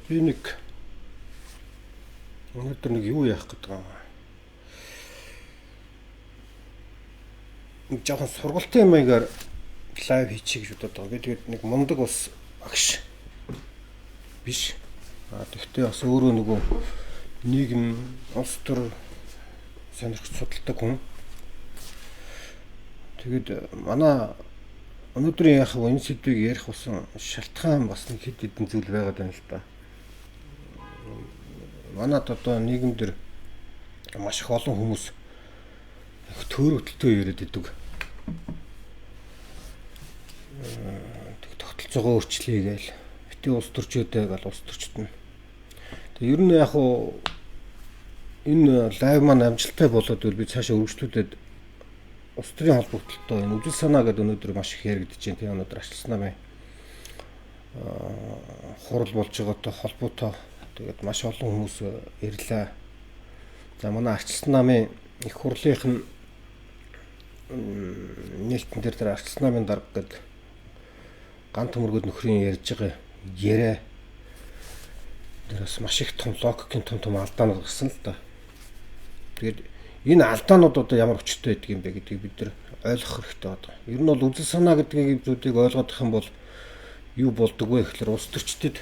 Би нэг өнөөдөр нэг юу яах гэдэг юм. Нэг жоохон сургалтын маягаар лайв хийчих гэж бодоод байгаа. Би тэгээд нэг мундаг бас багш биш. Тэгтээ бас өөрөө нөгөө нийгэм улс төр сонирхож судалдаг хүн. Тэгээд манай өнөөдрийн яг энэ сэдвийг ярих болсон шалтгаан бас нэг хэд хэдэн зүйл байгаад байна л да. Манайд одоо нийгэмдэр маш их олон хүмүүс төөрөгдөлтөө яриад идэг. Тогтолцоогоо өөрчлөе гээл. Бити улс төрчөөдөө гал улс төрчтөн. Тэг ер нь яг уу энэ лайв маань амжилттай болоод би цаашаа өргөжлүүлээд улс төрийн холбогдлолтой энэ үжил санаа гэдэг өнөөдөр маш их яригдж байна. Тэгээ өнөөдөр арчилсан намын хурал болж байгаатай холбоотой тэгээд маш олон хүмүүс ирлээ. За манай арчилсан намын их хурлынх нь нээлтэн дээр арчилсан намын дарга гэдэг гант төмөргөд нөхрийн ярьж байгаа яриа дээр бас маш их том логикийн том алдаанууд гарсан л да. Тэгээд энэ алдаанууд одоо ямар өчтэй байдаг юм бэ гэдгийг бид нар ойлгох хэрэгтэй байна. Ер нь бол үжил санаа гэдгийг зүйлийг ойлгох юм бол юу болдог вэ гэхээр улс төрчдөд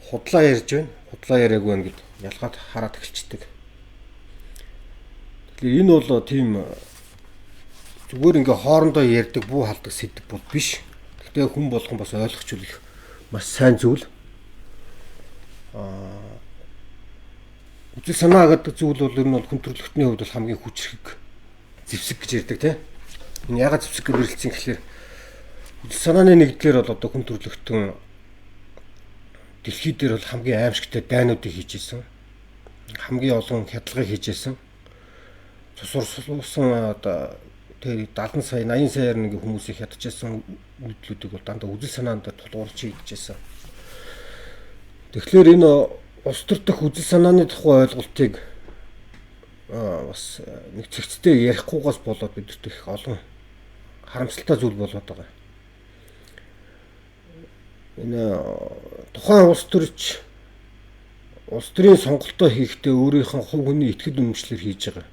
худлаа ярьж байна. Худлаа яриаг байна гэд ялгаад хараад эхэлчихдэг. Тэгэхээр энэ бол тийм зүгээр ингээ хоорондоо ярьдаг бүү халдаг сэдв бол биш. Гэхдээ хүн болгон бас ойлгочихвол их маш сайн зүйл. Үжил санаа гэдэг зүйл бол ер нь хүн төрөлхтний хувьд бол хамгийн хүчрхэг зэвсэг гэж ярьдаг тийм. Энэ ягаад зэвсэг гэж нэрлэлцэн гэхээр үжил санааны нэгдлэр бол одоо хүн төрөлхтөн дэлхий дээр бол хамгийн аимшигтай дайнуудыг хийж исэн. Хамгийн олон хядлагыг хийж исэн. Цусурсан одоо тэр 70 сая 80 саяар нэг хүмүүсийг хядчихсан үйлдэлүүдийг бол дандаа үжил санаанд тулгуурч хийжсэн. Тэгэхээр энэ улс төр дэх үжил санааны тухай ойлголтыг бас нэг цэгцтэй ярихгүйгээс болоод бидэрт их олон харамсалтай зүйл болоод байгаа. Энэ тухайн улс төрч улс төрийн сонголтоо хийхдээ өөрийнхөө хувь хүний итгэл үнэмшлэр хийж байгаа.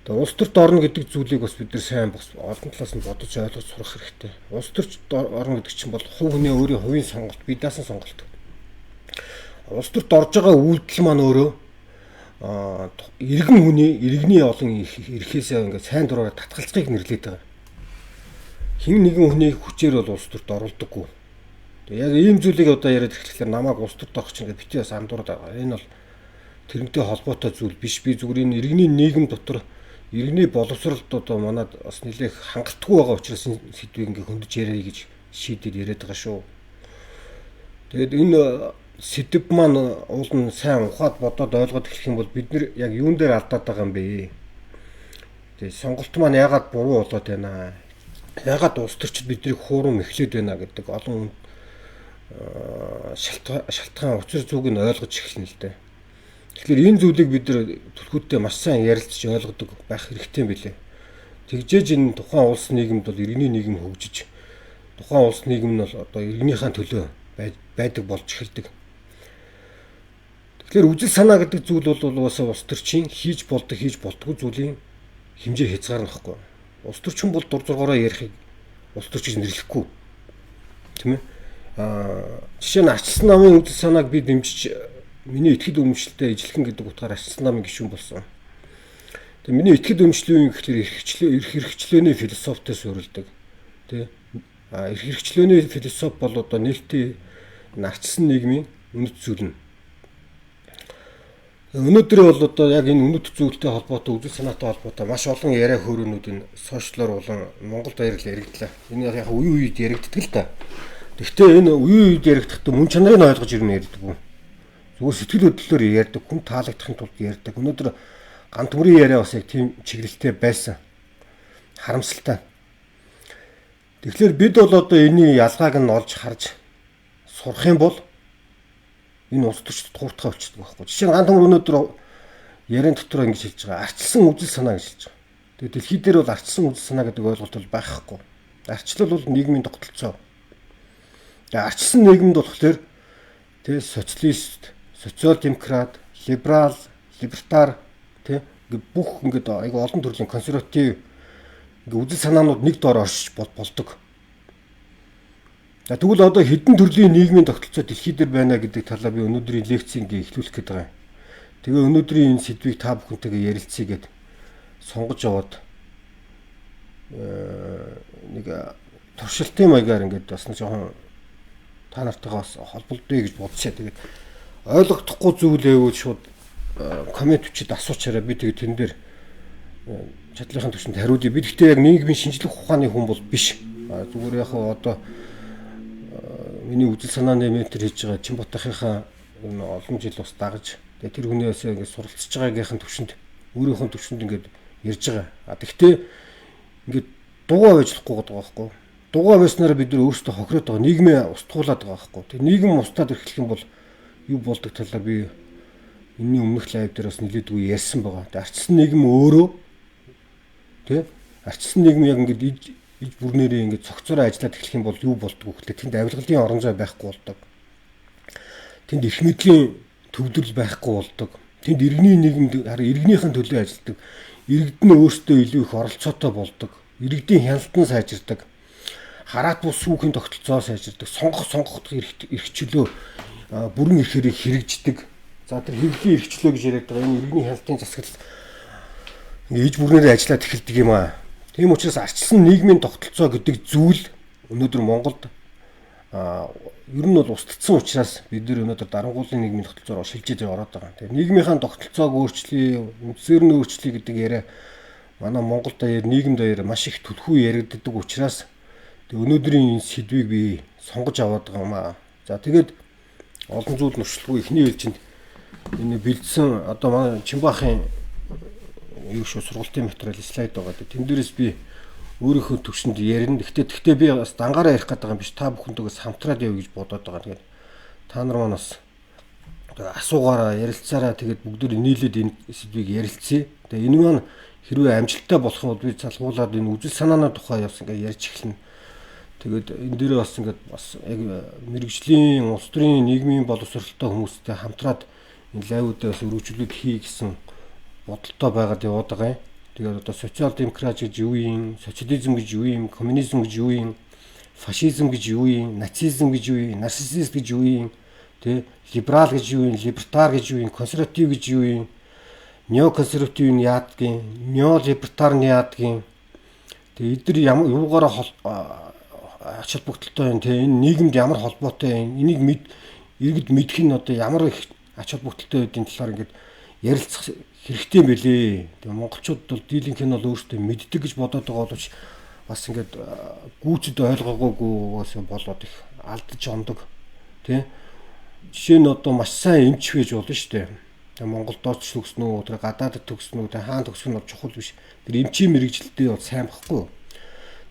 Тэгээ улс төрт орно гэдэг зүйлийг бас бид нар сайн бас олон талаас нь бодож ойлгож сурах хэрэгтэй. Улс төрт орно гэдэг чинь бол хувь хүний өөрийн хувийн сонголт, бие даасан сонголт. Улс төрт орж байгаа үйлдэл маань өөрөө иргэн хүний иргэний олон эрхээсээ ингээд сайн дураараа татгалзахыг нэрлэдэг байгаа. Хэн нэгэн хүний хүчээр бол улс төрт оролдоггүй. Тэгээ яг ийм зүйлийг одоо яриад эхлэхээр намайг улс төрт орох чинь бити бас андуураад байгаа. Энэ бол тэрнтэй холбоотой зүйл биш. Би зүгээр энэ иргэний нийгэм дотор иргэний боловсролд одоо манад бас нэлээх хангалтгүй байгаа учраас энэ сэдвийг ингээ хөндөж яриа гэж шийдээд яриад байгаа шүү. Тэгээд энэ сэдв маань уул нь сайн ухаад бодоод ойлгоод эхлэх юм бол бид нар яг юун дээр алдаад байгаа юм бэ? Тэгээд сонголт маань яагаад буруу болоод байна? Яагаад улс төрчид биднийг хуурам эхлээд байна гэдэг олон шалтгаан учир зүгийг нь ойлгож эхэлнэ л дээ. Тэгэхээр энэ зүйлийг бид нар түлхүүртээ маш сайн ярилцж ойлгодог байх хэрэгтэй юм билээ. Тэгжээж энэ тухайн улс нийгэмд бол иргэний нийгэм хөгжиж тухайн улс нийгэм нь бол одоо иргэнийхэн төлөө байдаг болж эхэлдэг. Тэгэхээр үжил санаа гэдэг зүйл бол уусаа улс төрчийн хийж болдгоо зүйлийн хэмжээ хязгаар нөхгүй. Улс төрчин бол дур зоргоороо ярихыг улс төрч гэж нэрлэхгүй. Тийм ээ? Жишээ нь арчилсан намын үжил санааг би дэмжиж миний итгэл үнэмшилтэй ижилхэн гэдэг утгаар арчилсан намын гишүүн болсон. Тэгээ миний итгэл үнэмшлийн гэхээр эрх хэрэгчлөөний философитой суурилдаг. Тэ? Эрх хэрэгчлөөний философи бол одоо нээлттэй арчилсан нийгмийн үнэт зүйл нь. Өнөөдөр бол одоо яг энэ үнэт зүйлтэй холбоотой үжил санаатай холбоотой маш олон яриа хөөрөнүүд энэ сошиалор болон Монголд баярлал яригдлаа. Энэ яг үе үед яригддаг л да. Гэхдээ энэ үе үед яригдахдаа мөн чанарыг ойлгож ирнэ ярьдаг. Зүгээр сэтгэл хөдлөлөөр ярьдаг, хүн таалагдахын тулд ярьдаг. Өнөөдөр гант төмөрийн яриа бас яг тийм чиглэлтэй байсан. Харамсалтай. Тэгэхээр бид бол одоо энэний ялгааг нь олж харж сурах юм бол энэ улс төрчид хууртахай болчихдог байхгүй. Жишээ нь гант төмөр өнөөдөр яриан дотор ингэж хэлж байгаа. Арчилсан үжил санаа гэж хэлж байгаа. Тэгээд дэлхий дээр бол арчилсан үжил санаа гэдэг ойлголт бол байхгүй. Арчлал бол нийгмийн тогтолцоо. Тэгээд арчилсан нийгэмд болохоор Тэ социалист, социал-демократ, либерал, либертар тэ ингээ бүх ингээд айгу олон төрлийн консерватив ингээ үзэл санаанууд нэг доор оршиж болдог. За тэгвэл одоо хэдэн төрлийн нийгмийн тогтолцоо дэлхий дээр байна гэдэг талаа би өнөөдрийн лекцийн ингээ эхлүүлэх гээд байгаа юм. Тэгээ өнөөдрийн энэ сэдвийг та бүхэнтэйгээ ярилцъя гэд сонгож яваад нэг туршилтын маягаар ингээд бас нэг жоохон та нартайгаа бас холбогдъё гэж бодчихъя. Тэгээд ойлгохдохгүй зүйл байвал шууд коммент өчид асуучаараа би тэгээд тэн дээр чадлынхаа төвшөнд хариулъя. Би гэхдээ яг нийгмийн шинжлэх ухааны хүн бол биш. Зүгээр яг одоо миний үзэл санааны ментор хийж байгаа Чимбатахынхаа олон жил бас дагаж тэгээд тэр хүнээс ингээд суралцж байгаагийнхын төвшөнд өөрийнхөө төвшөнд ингээд ярьж байгаа. Тэгвэл ингээд дугаа байж болохгүй байгаа байхгүй. Дугаа байснараа бид нар өөрсдөө хохироод байгаа. Нийгмээ устгуулад байгаа байхгүй. Тэг нийгэм устдаад ирэх юм бол юу болдог талаар би энэний өмнөх лайв дээр бас нэлээдгүй ярьсан байгаа. Тэг арчсан нийгэм өөрөө тэг арчсан нийгэм яг ингээд иж бүрнээрээ ингээд цогцороо ажиллаад эхлэх юм бол юу болдгоо гэхлээр тэнд авилгалын орон зай байхгүй болдог. Тэнд их мэдлийн төвлөрөл байхгүй болдог. Тэнд иргэний нийгэмд иргэнийхэн төлөө ажилладаг. Иргэд нь өөрсдөө илүү их оролцоотой болдог. Иргэдийн хяналтан сайжирдаг. Хараат бус сүүхийн тогтолцоо сайжирдаг. Сонгох эрхчлөө бүрэн эрхээрээ хэрэгждэг. За тэр хэрэглийн эрхчлөө гэж яриад байгаа энэ иргэний хяналтын засаглал иж бүрнээрээ ажиллаад эхэлдэг юм аа. Тийм учраас арчилсан нийгмийн тогтолцоо гэдэг зүйл өнөөдөр Монголд ер нь бол устдсан учраас бид нар өнөөдөр дарангуулын нийгмийн тогтолцоороо шилжиж ороод байгаа. Тэгээ нийгмийнхаа тогтолцоог өөрчлөе, үндсээр нь өөрчлөе гэдэг яриа манай Монголд нийгэм даяар маш их түлхүү яригддаг учраас өнөөдрийн энэ сэдвийг би сонгож аваад байгаа юм аа. За тэгээд олон зүйл нуршилгүй эхний ээлжинд энэ бэлдсэн одоо манай Чимбахын юу шүү сургалтын материал слайд байгаа. Тэн дээрээс би өөрийнхөө төвшөнд ярина. Гэхдээ би бас дангаараа ярих гэдэг юм биш. Та бүхэнтэйгээс хамтраад явъя гэж бодоод байгаа. Тэгээд та нар манаас асуугаараа ярилцаараа тэгээд бүгдөө нийлээд энэ сэдвийг ярилцъя. Тэгээд энэ маань хэрвээ амжилттай болох юм бол би залгуулад энэ үзэл санааны тухай явсан ингээд ярьж эхэлнэ. Тэгээд энэ дээр бас ингээд бас яг мэрэгжлийн улс төрийн нийгмийн боловсролтой хүмүүстэй хамтраад энэ лайвуудаас өргөжлөлт хий гэсэн бодолтой байгаад яваад байгаа юм. Тэгээд одоо социал-демократ гэж юу юм, социализм гэж юу юм, коммунизм гэж юу юм, фашизм гэж юу юм, нацизм гэж юу юм, нарциссизм гэж юу юм, тэ либерал гэж юу юм, либертар гэж юу юм, консерватив гэж юу юм, неоконсерватив нь яадгийн, неолибертар нь яадгийн. Тэгээд эдгээр ямар юугаараа ач холбогдолтой юм, тэ энэ нийгэмд ямар холбоотой юм, энийг иргэд мэдэх нь одоо ямар их ач холбогдолтой байдгийн талаар ингээд ярилцах хэрэгтэй юм билээ. Тэгээ монголчууд бол дийлэнх нь бол өөрсдөө мэддэг гэж бодоод байгаа боловч бас ингээд гүйцэд ойлгоогүйгээс болоод их алдаж ондог. Тэ? Жишээ нь одоо маш сайн эмч байж болно шүү дээ. Тэгээ Монголд дооч төгснө үү, тэр гадаадд төгснө үү, тэр хаан төгснө нь чухал биш. Тэр эмчийн мэрэгжилтэй бол сайн багхгүй.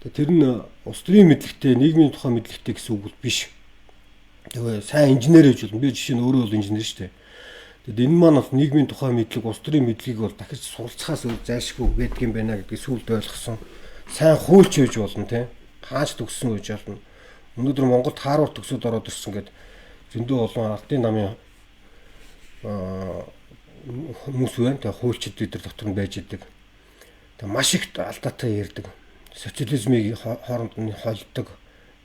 Тэгээ тэр нь улс төрийн мэдлэгтэй, нийгмийн тухай мэдлэгтэй гэсэн үг биш. Тэгээ сайн инженер гэж болно. Би жишээ нь өөрөө бол инженер шүү дээ. Тэгэд энэ маань бас нийгмийн тухай мэдлэг, улс төрийн мэдлэгийг бол дахиж суралцахаас өөр зайлшгүй байдаг юм байна гэдгийг сүүлд ойлгосон. Сайн хуульч байж болно те. Хаач төгссөн гэж болно. Өнөөдөр Монголд Харвард төгсөөд ороод ирсэн гэдэг зөндөө олон ардын намын хүмүүс байна. Тэгээ хуульчид бид нар дотор нь байж идэг. Тэгээ маш их алдаатай ярьдаг. Социализмыг хооронд нь холдог,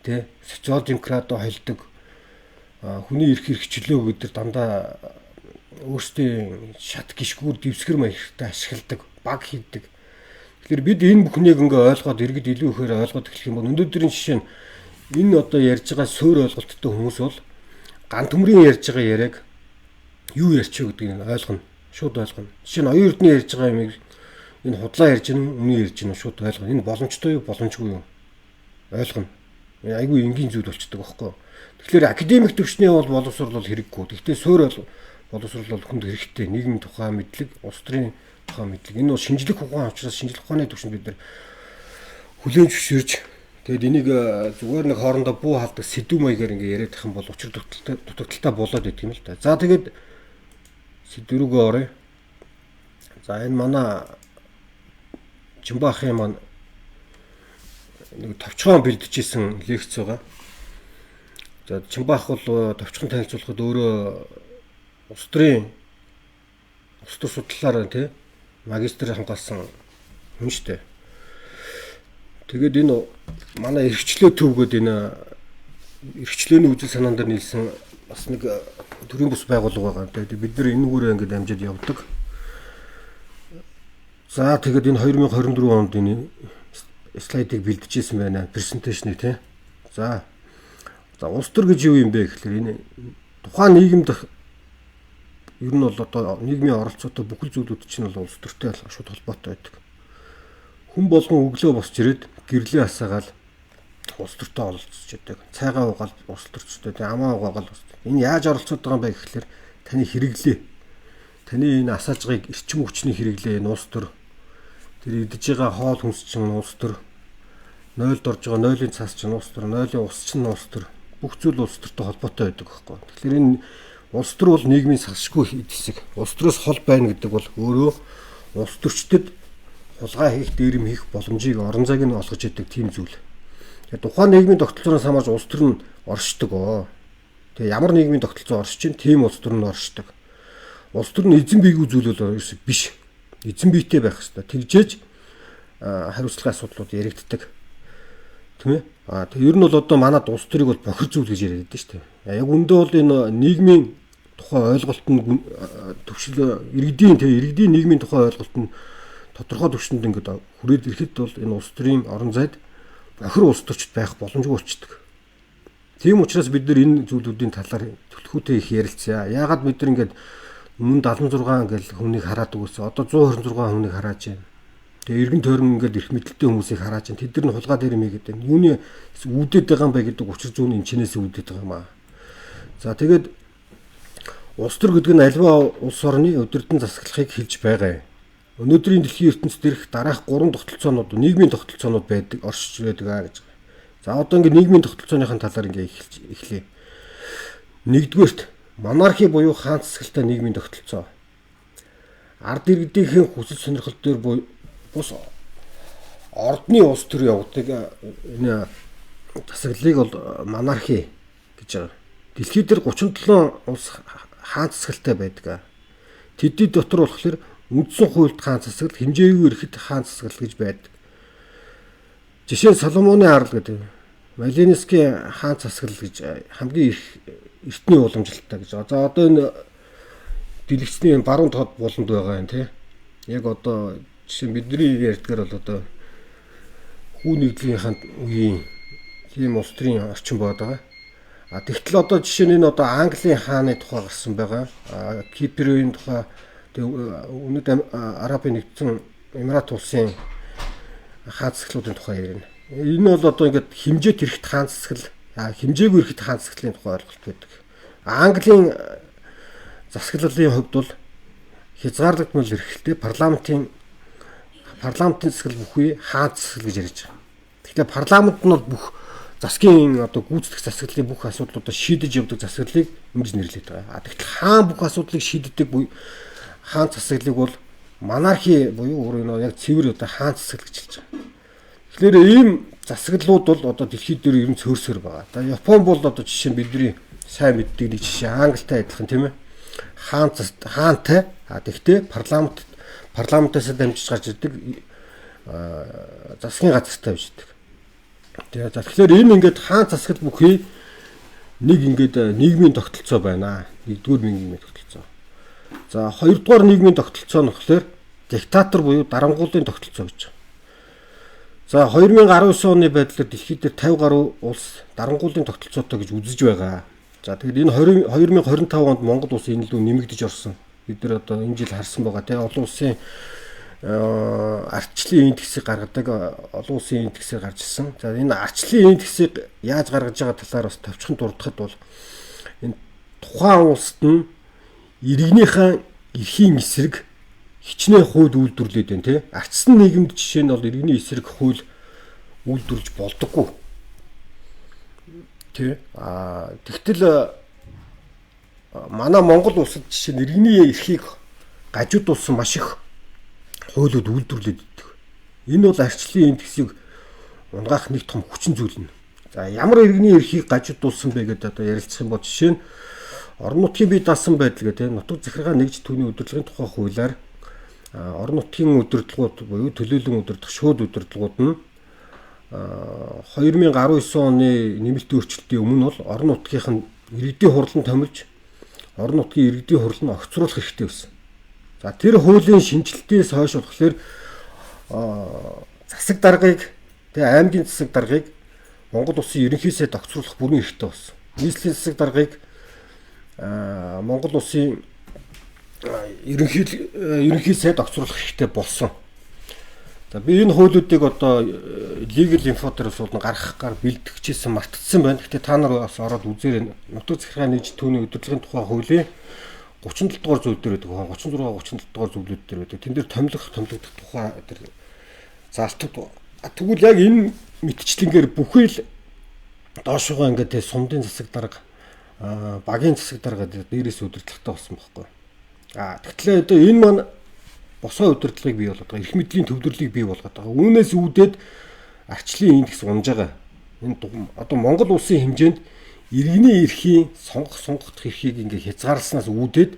тэ социал-демократоо холдог. Хүний эрх хэрэгчлөө бид нар дандаа өөрсдийн шат гიშгүүр дэвсгэр маягтай ашигладаг, баг хийдэг. Тэгэхээр бид энэ бүхнийг ингээ ойлгоод иргэд илүү ихээр ойлгоод эхлэх юм бол өнөөдрийн жишээ нь энэ одоо ярьж байгаа суур ойлголттой хүмүүс бол ган төмрийн ярьж байгаа яриаг юу ярьч вэ гэдгийг ойлгоно. Шууд ойлгоно. Жишээ нь оюун эрдний ярьж байгаа юмыг энэ худлаа ярьж гэнэ, үнэн ярьж гэнэ шууд ойлгоно. Энэ боломжтой юу, боломжгүй юу? Ойлгоно. Айгүй энгийн зүйл болчдөг байхгүй. Тэгэхээр академик төвчний бол боловсрол бол хэрэггүй. Гэхдээ суур боловсрол бол хүнд хэрэгтэй. Нийгмийн тухай мэдлэг, улс төрийн тухай мэдлэг. Энэ бол шинжлэх ухаан учраас шинжлэх ухааны төвшөнд бид нар хүлээн зөвшөөрж тэгээд энийг зүгээр нэг хоорондоо буу халдаг сэдв маягаар ингээ яриад их юм бол учир дутагдaltaй болоод идэх юм л та. За тэгээд сэдв рүүгээ оръё. За энэ манай Чимбахын маань нэг товчхон бэлдчихсэн лекц байгаа. За Чимбаах бол товчхон танилцуулахад өөрөө улс төрийн судлалаар тий магистр хамгаалсан хүн шүү дээ. Тэгээд энэ манай эрхчлөө төвгөд энэ эрхчлөөний үзэл санаан дээр нийлсэн бас нэг төрийн бус байгууллага байгаа. Тэгээд бид нар энэ үүрээ ингээд амжиж явдаг. За тэгээд энэ 2024 онд энэ слайдыг бэлдэжсэн байна. Презентацийг тий. За улс төр гэж юу юм бэ гэхээр энэ тухайн нийгэмд ер нь бол одоо нийгмийн оролцоотой бүхэл зүйлүүд чинь бол улс төртэй шууд холбоотой байдаг. Хүн болгон өглөө босч ирээд гэрлээ асаагаал улс төртэй оролцож байдаг. Цайгаа угаал улс төрчтэй, амаа угаагаал улс. Энэ яаж оролцоод байгаа юм бэ гэхээр таны хэрэглээ. Таны энэ асааж байгааг эрчим хүчний хэрэглээ энэ улс төр. Тэр идэж байгаа хоол хүнс чинь улс төр. Нойлд орж байгаа нойлын цаас чинь улс төр, нойлын ус чинь улс төр. Бүх зүйл улс төртэй холбоотой байдаг байхгүй. Тэгэхээр энэ улс төр бол нийгмийн салшгүй хэсэг. Улс төрөөс хол байна гэдэг бол өөрөө улс төрчдөд хулгай хийх, дээрэм хийх боломжийг орон зайг нь олгож идэг тийм зүйл. Тэгээд тухайн нийгмийн тогтолцооноос хамаарч улс төр нь оршдог. Тэгээ ямар нийгмийн тогтолцоо оршиж чинь тийм улс төр нь оршдог. Улс төр нь эзэн бийгүй зүйл бол биш. Эзэн биетэй байх хэрэгтэй. Тэгжээж хариуцлагын асуудлууд яригддаг. Тийм ээ. Тэгээ ер нь бол одоо манад улс төрийг бол бохир зүйл гэж яриад байдаг шүү дээ. Яг үндэ бол энэ нийгмийн тухай ойлголт нь төвшил иргэдийн нийгмийн тухай ойлголт нь тодорхой түвшинд ингээд хүрээд ирэхэд бол энэ улс төрийн орон зайд бохир улс төрчд байх боломжгүй болчдөг. Тийм учраас бид нар энэ зүйлүүдийн талаар төлхөөтэй их ярилцъя. Яагаад бид нар ингээд өмнө 76 ингээл хүнийг хараад өгөөсөө одоо 126 хүнийг хараад байна. Тэгээ эргэн тойрон ингээд эрх мэдэлтэй хүмүүсийг хараад байна. Тэд нар нь хулгай дээр юм гэдэг. Юуны үүдээд байгаа юм бэ гэдэг учир зүйн энэ чинээс үүдээд байгаа юм аа. За тэгээд улс төр гэдэг нь альва улс орны удирдан засаглахыг хэлж байгаа юм. Өнөөдрийн дэлхийн ертөнцид ирэх дараах 3 тогтолцоонууд нийгмийн тогтолцоонууд байдаг, оршиж байдаг аа гэж. За одоо ингээд нийгмийн тогтолцооныхын талаар ингээд эхлэе. Нэгдүгээрт монархи буюу хаан засаглалтай нийгмийн тогтолцоо. Ард иргэдийн хүсэл сонирхол дээр бус ордны улс төр явуудаг энэ засаглалыг бол монархи гэж байгаа. Дэлхийд дээр 37 улс хаан засаглалтай байдаг. Тэдний дотор болохоор үндсэн хуульд хаан засаглал, хэмжээгүй ирэхэд хаан засаглал гэж байдаг. Жишээ нь Соломоны арал гэдэг Малинскийн хаан засаглал гэж хамгийн их эртний уламжлалтай гэж байгаа. За одоо энэ дэлгэцний баруун тод болонд байгаа юм тий. Яг одоо жишээ бидний ярьдгаар бол одоо хүү нэгдлийнхаа үеийн тийм улс төрийн орчин байгаа. Тэгтэл одоо жишээ нь энэ одоо Английн хааны тухай гарсан байгаа. Киприйн тухай Үнэт Арабын нэгдсэн Эмират улсын хаан засаглалуудын тухай ярина. Энэ бол одоо ингээд хэмжээт ирэхэд хаан засаглал, хэмжээгүй ирэхэд хаан засаглалын тухай ойлголт байдаг. Английн засаглалын хувьд бол хязгаарлагдмал эрхлэлтэй парламентын засаглал бүхий хаан засаглал гэж ярьж байгаа. Тэгэхээр парламент нь бол бүх засгийн одоо гүйцэтгэх засаглалын бүх асуудлуудаа шийдэж явдаг засаглалыг ингэж нэрлэдэг байгаа. Тэгтэл хаан бүх асуудлыг шийддэг хаан засаглалыг бол монархи буюу өөрөө яг цэвэр одоо хаан засаглал гэж хэлж байгаа. Тэгэхээр ийм засаглалууд бол одоо дэлхийд дээр ер нь цөөрсөр байгаа. За Япон бол одоо жишээ нь бидний сайн мэддэг нэг жишээ Англитай адилхан тийм ээ. Хаантай тэгтээ парламентаас дамжиж гарч ирдэг засгийн газартай байж идэг. Тэгэхээр энэ ингээд хаан засаглал бүхий нэг ингээд нийгмийн тогтолцоо байна. Нэгдүгээр нийгмийн тогтолцоо. За хоёрдугаар нийгмийн тогтолцоо нь болохоор диктатор буюу дарангуулын тогтолцоо гэж. За 2019 оны байдлаар дэлхийд дээр 50 гаруй улс дарангуулын тогтолцоотой гэж үзэж байгаа. За тэгэхээр энэ 2025 онд Монгол улс энэ лүү нэмэгдэж орсон. Бид нар одоо энэ жил харсан байгаа тийм олон улсын ардчлалын индексийг гаргадаг олон улсын индексийг гарч ирсэн. За энэ ардчлалын индексийг яаж гаргаж байгаа талаар бас товчхон дурдахад бол энэ тухайн улсад нь иргэнийхэн эрхийн эсрэг хичнээн хууль үйлдвэрлэдэг байна тий. Ардчсан нийгэмд жишээ нь бол иргэний эсрэг хууль үйлдвэрлэж болдоггүй. Тий. Тэгтэл манай Монгол улсад жишээ нь иргэний эрхийг гажуудуулсан маш их хуулиуд үйлдвэрлэдэг. Энэ бол ардчлалын индексийг унгаах нэг том хүчин зүйл нь. За ямар иргэний эрхийг гажуудуулсан бэ гэдэг одоо ярилцах юм бол жишээ нь орон нутгийн бие даасан байдал гэдэг нутаг захиргаа нэгж түүний удирдлагын тухай хуулиар орон нутгийн удирдлагууд буюу төлөөлөн удирдах шууд удирдлагууд нь 2019 оны нэмэлт өөрчлөлтийн өмнө бол орон нутгийнх нь иргэдийн хурлын томилж орон нутгийн иргэдийн хурл нь огцруулах хэрэгтэй байсан. За тэр хуулийн шинжилтээс хойш болохоор засаг даргыг тэгээ аймгийн засаг даргыг Монгол улсын ерөнхий сайд огцруулах бүрэн эрхтэй болсон. Нийслэлийн засаг даргыг Монгол улсын ерөнхий сайд огцруулах хэрэгтэй болсон. За би энэ хуулиудыг одоо legal info дээр суулна гаргахаар бэлтгэжсэн мартагдсан байна. Гэхдээ та нар бас ороод үзээрэй. Нутаг захиргаа нэгж түүний удирдлагын тухай хуулийн 37 дугаар зүйл дээр байдаг. 36 37 дугаар зүйлүүд дээр байдаг. Тэн дээр томилогдох тухай дээр заалтууд. Тэгвэл яг энэ мэтчлэнгээр бүхий л доошогоо ингээд сумдын засаг дарга, багийн засаг дарга дээрээс удирдлагатай болсон байхгүй. Тэгэхээр одоо энэ маань босоо удирдлагыг бий болгоод байгаа. Эрх мэдлийн төвлөрлийг бий болгоод байгаа. Үүнээс үүдээд арчлын индекс унж байгаа. Энэ одоо Монгол улсын хэмжээнд иргэний эрхийн сонгох эрхийг ингээ хязгаарласнаас үүдээд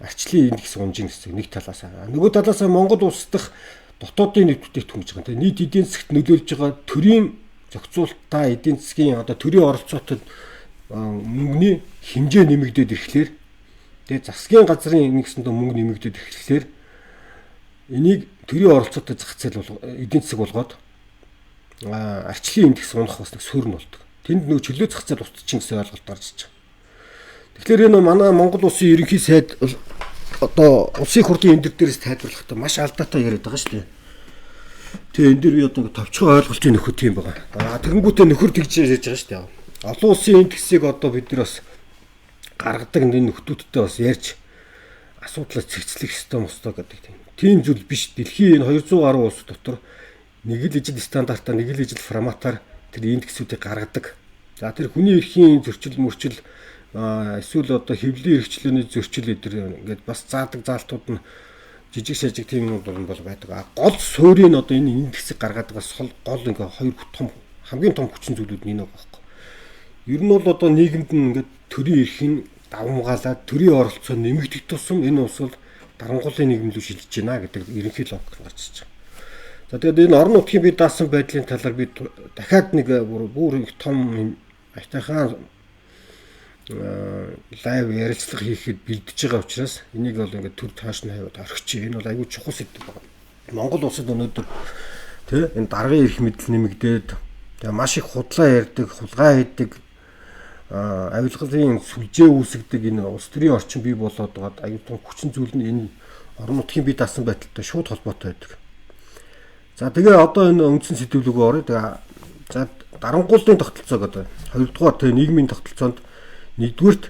арчлын индекс унжин гэсэн нэг талаас. Нөгөө талаас Монгол улс дахь дотоодын нийт бүтээгдэхүүн гэж байгаа. Нийт эдийн засагт нөлөөлж байгаа төрийн зохицуулалтаа эдийн засгийн одоо төрийн оролцоотод мөнгөний хэмжээ нэмэгдээд ирэхлээр тэгээ засгийн газрын нэгсэндээ мөнгө нэмэгдээд ирэхлээр энийг төрийн оролцоотой зах зээл эдийн засаг болгоод арчлын индекс унах бас нэг суурь нь болдог. Тэнд нөө чөлөө зах зээл устчин гэсэн ойлголт гарч иж байгаа. Тэгэхээр энэ манай Монгол улсын ерөнхий сайд одоо улсын хурлын эндэр дээрээс тайлбарлахдаа маш алдаатай яриад байгаа шүү дээ. Тэгээ энэ дэр би одоо товчхон ойлголтын нөхөд тийм байгаа. Тэгэнгүүтээ нөхөр тэгж ярьж байгаа шүү дээ. Олон улсын индексийг одоо бид нар бас гаргадаг энэ нөхдүүдтэй бас ярьж асуудлаа цэгцлэх ёстой мостой гэдэг тийм зүйл биш. Дэлхийн энэ 200 гаруй улс дотор нэг л ижил стандартаар нэг л ижил форматаар тэр индексүүдийг гаргадаг. За тэр хүний эрхийн зөрчил мөрчил эсвэл одоо хэвлэлийн эрхчлөөний зөрчил эдгээр ингээд бас заадаг заалтууд нь жижиг шажиг тийм юм бол байдаг. Гол суурийг одоо энэ индексийг гаргадагаас гол ингээ хоёр хамгийн том хүчин зүйлүүд нь энэ байгаа. Ер нь бол одоо нийгэмд нь ингээд төрийн эрхийн давмгаалаад төрийн оролцоо нэмэгдэх тусам энэ улс бол дарангуулын нийгэм рүү шилжиж байна гэдэг ерөнхий логик гарч ирж байгаа. За тэгээд энэ орон нутгийн бие даасан байдлын талаар би дахиад нэг бүр их том айтайхан лайв ярилцлага хийхэд бэлдэж байгаа учраас энийг бол ингээд төр тааш нь хаваад орчих. Энэ бол аюул чухал сэдв байна. Монгол улсад өнөөдөр тий энэ даргын эрх мэдэл нэмэгдээд тэгээ маш их худлаа ярьдаг, хулгай хийдэг, авилгалын сүлжээ үүсгдэг энэ улс төрийн орчин бий болоод байгаа аюул том хүчин зүйл нь энэ орон нутгийн бие даасан байдалтай шууд холбоотой байдаг. За тэгээ одоо энэ үндсэн сэдвлүүгөө орё. Тэгээ за дарангуулын тогтолцоо гэдэг. Хоёрдугаар тэгээ нийгмийн тогтолцоонд нэгдүгürt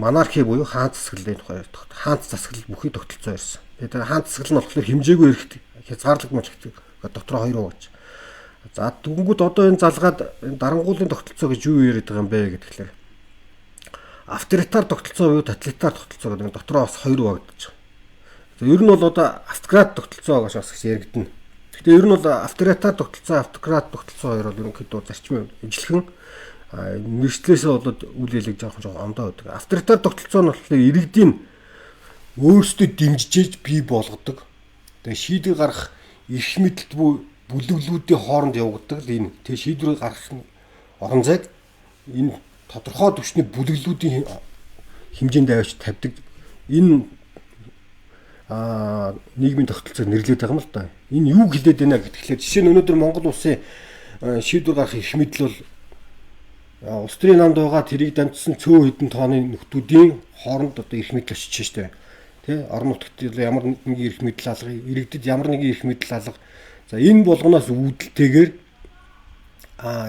монархи буюу хаант засаглалын тухай хаант засаглал бүхий тогтолцоо ирсэн. Тэгээд хаант засаглал нь болохоор хэмжээгүй эрхт хязгаарлагмж гэдэг дотроо 2 гэж. За тэгвэл одоо энэ залгаад дарангуулын тогтолцоо гэж юу яриад байгаа юм бэ гэхэлэр авторитар тогтолцоо буюу тоталитар тогтолцоо гэдэг дотроо бас 2 багтаж байгаа. За ер нь бол одоо автократ тогтолцоо гэж бас яригдана. Гэхдээ ер нь бол авторитар тогтолцоо, автократ тогтолцоо хоёр бол ерөнхийдөө зарчмын ижилхэн мэржлээсээ болоод үйл хэлийг жоохон ондоо байдаг. Авторитар тогтолцоо нь болохоор иргэдийн өөрсдөө дэмжиж бий болгодог. Тэгээ шийдвэр гаргах эрх мэдэлт буй бүлэглүүдийн хооронд явагддаг л энэ. Тэгээ шийдвэр гаргах орон зайг энэ тодорхой түвшний бүлэглүүдийн хэмжээнд авч тавьдаг. Энэ нийгмийн тогтолцоог нэрлэдэг байгаа юм л да. Энэ юу хэлээд байна гэхэлээ жишээ нь өнөөдөр Монгол улсын шийдвэр гаргах эрх мэдэл бол улс төрийн намд байгаа тэрийг дамжсан цөөн хэдэн тооны нөхдүүдийн хооронд одоо эрх мэдэл очиж штэ. Тэ орон нутагт ямар нэгэн эрх мэдэл алга, иргэдэд ямар нэгэн эрх мэдэл алга. За энэ болгоноос үүдэлтэйгээр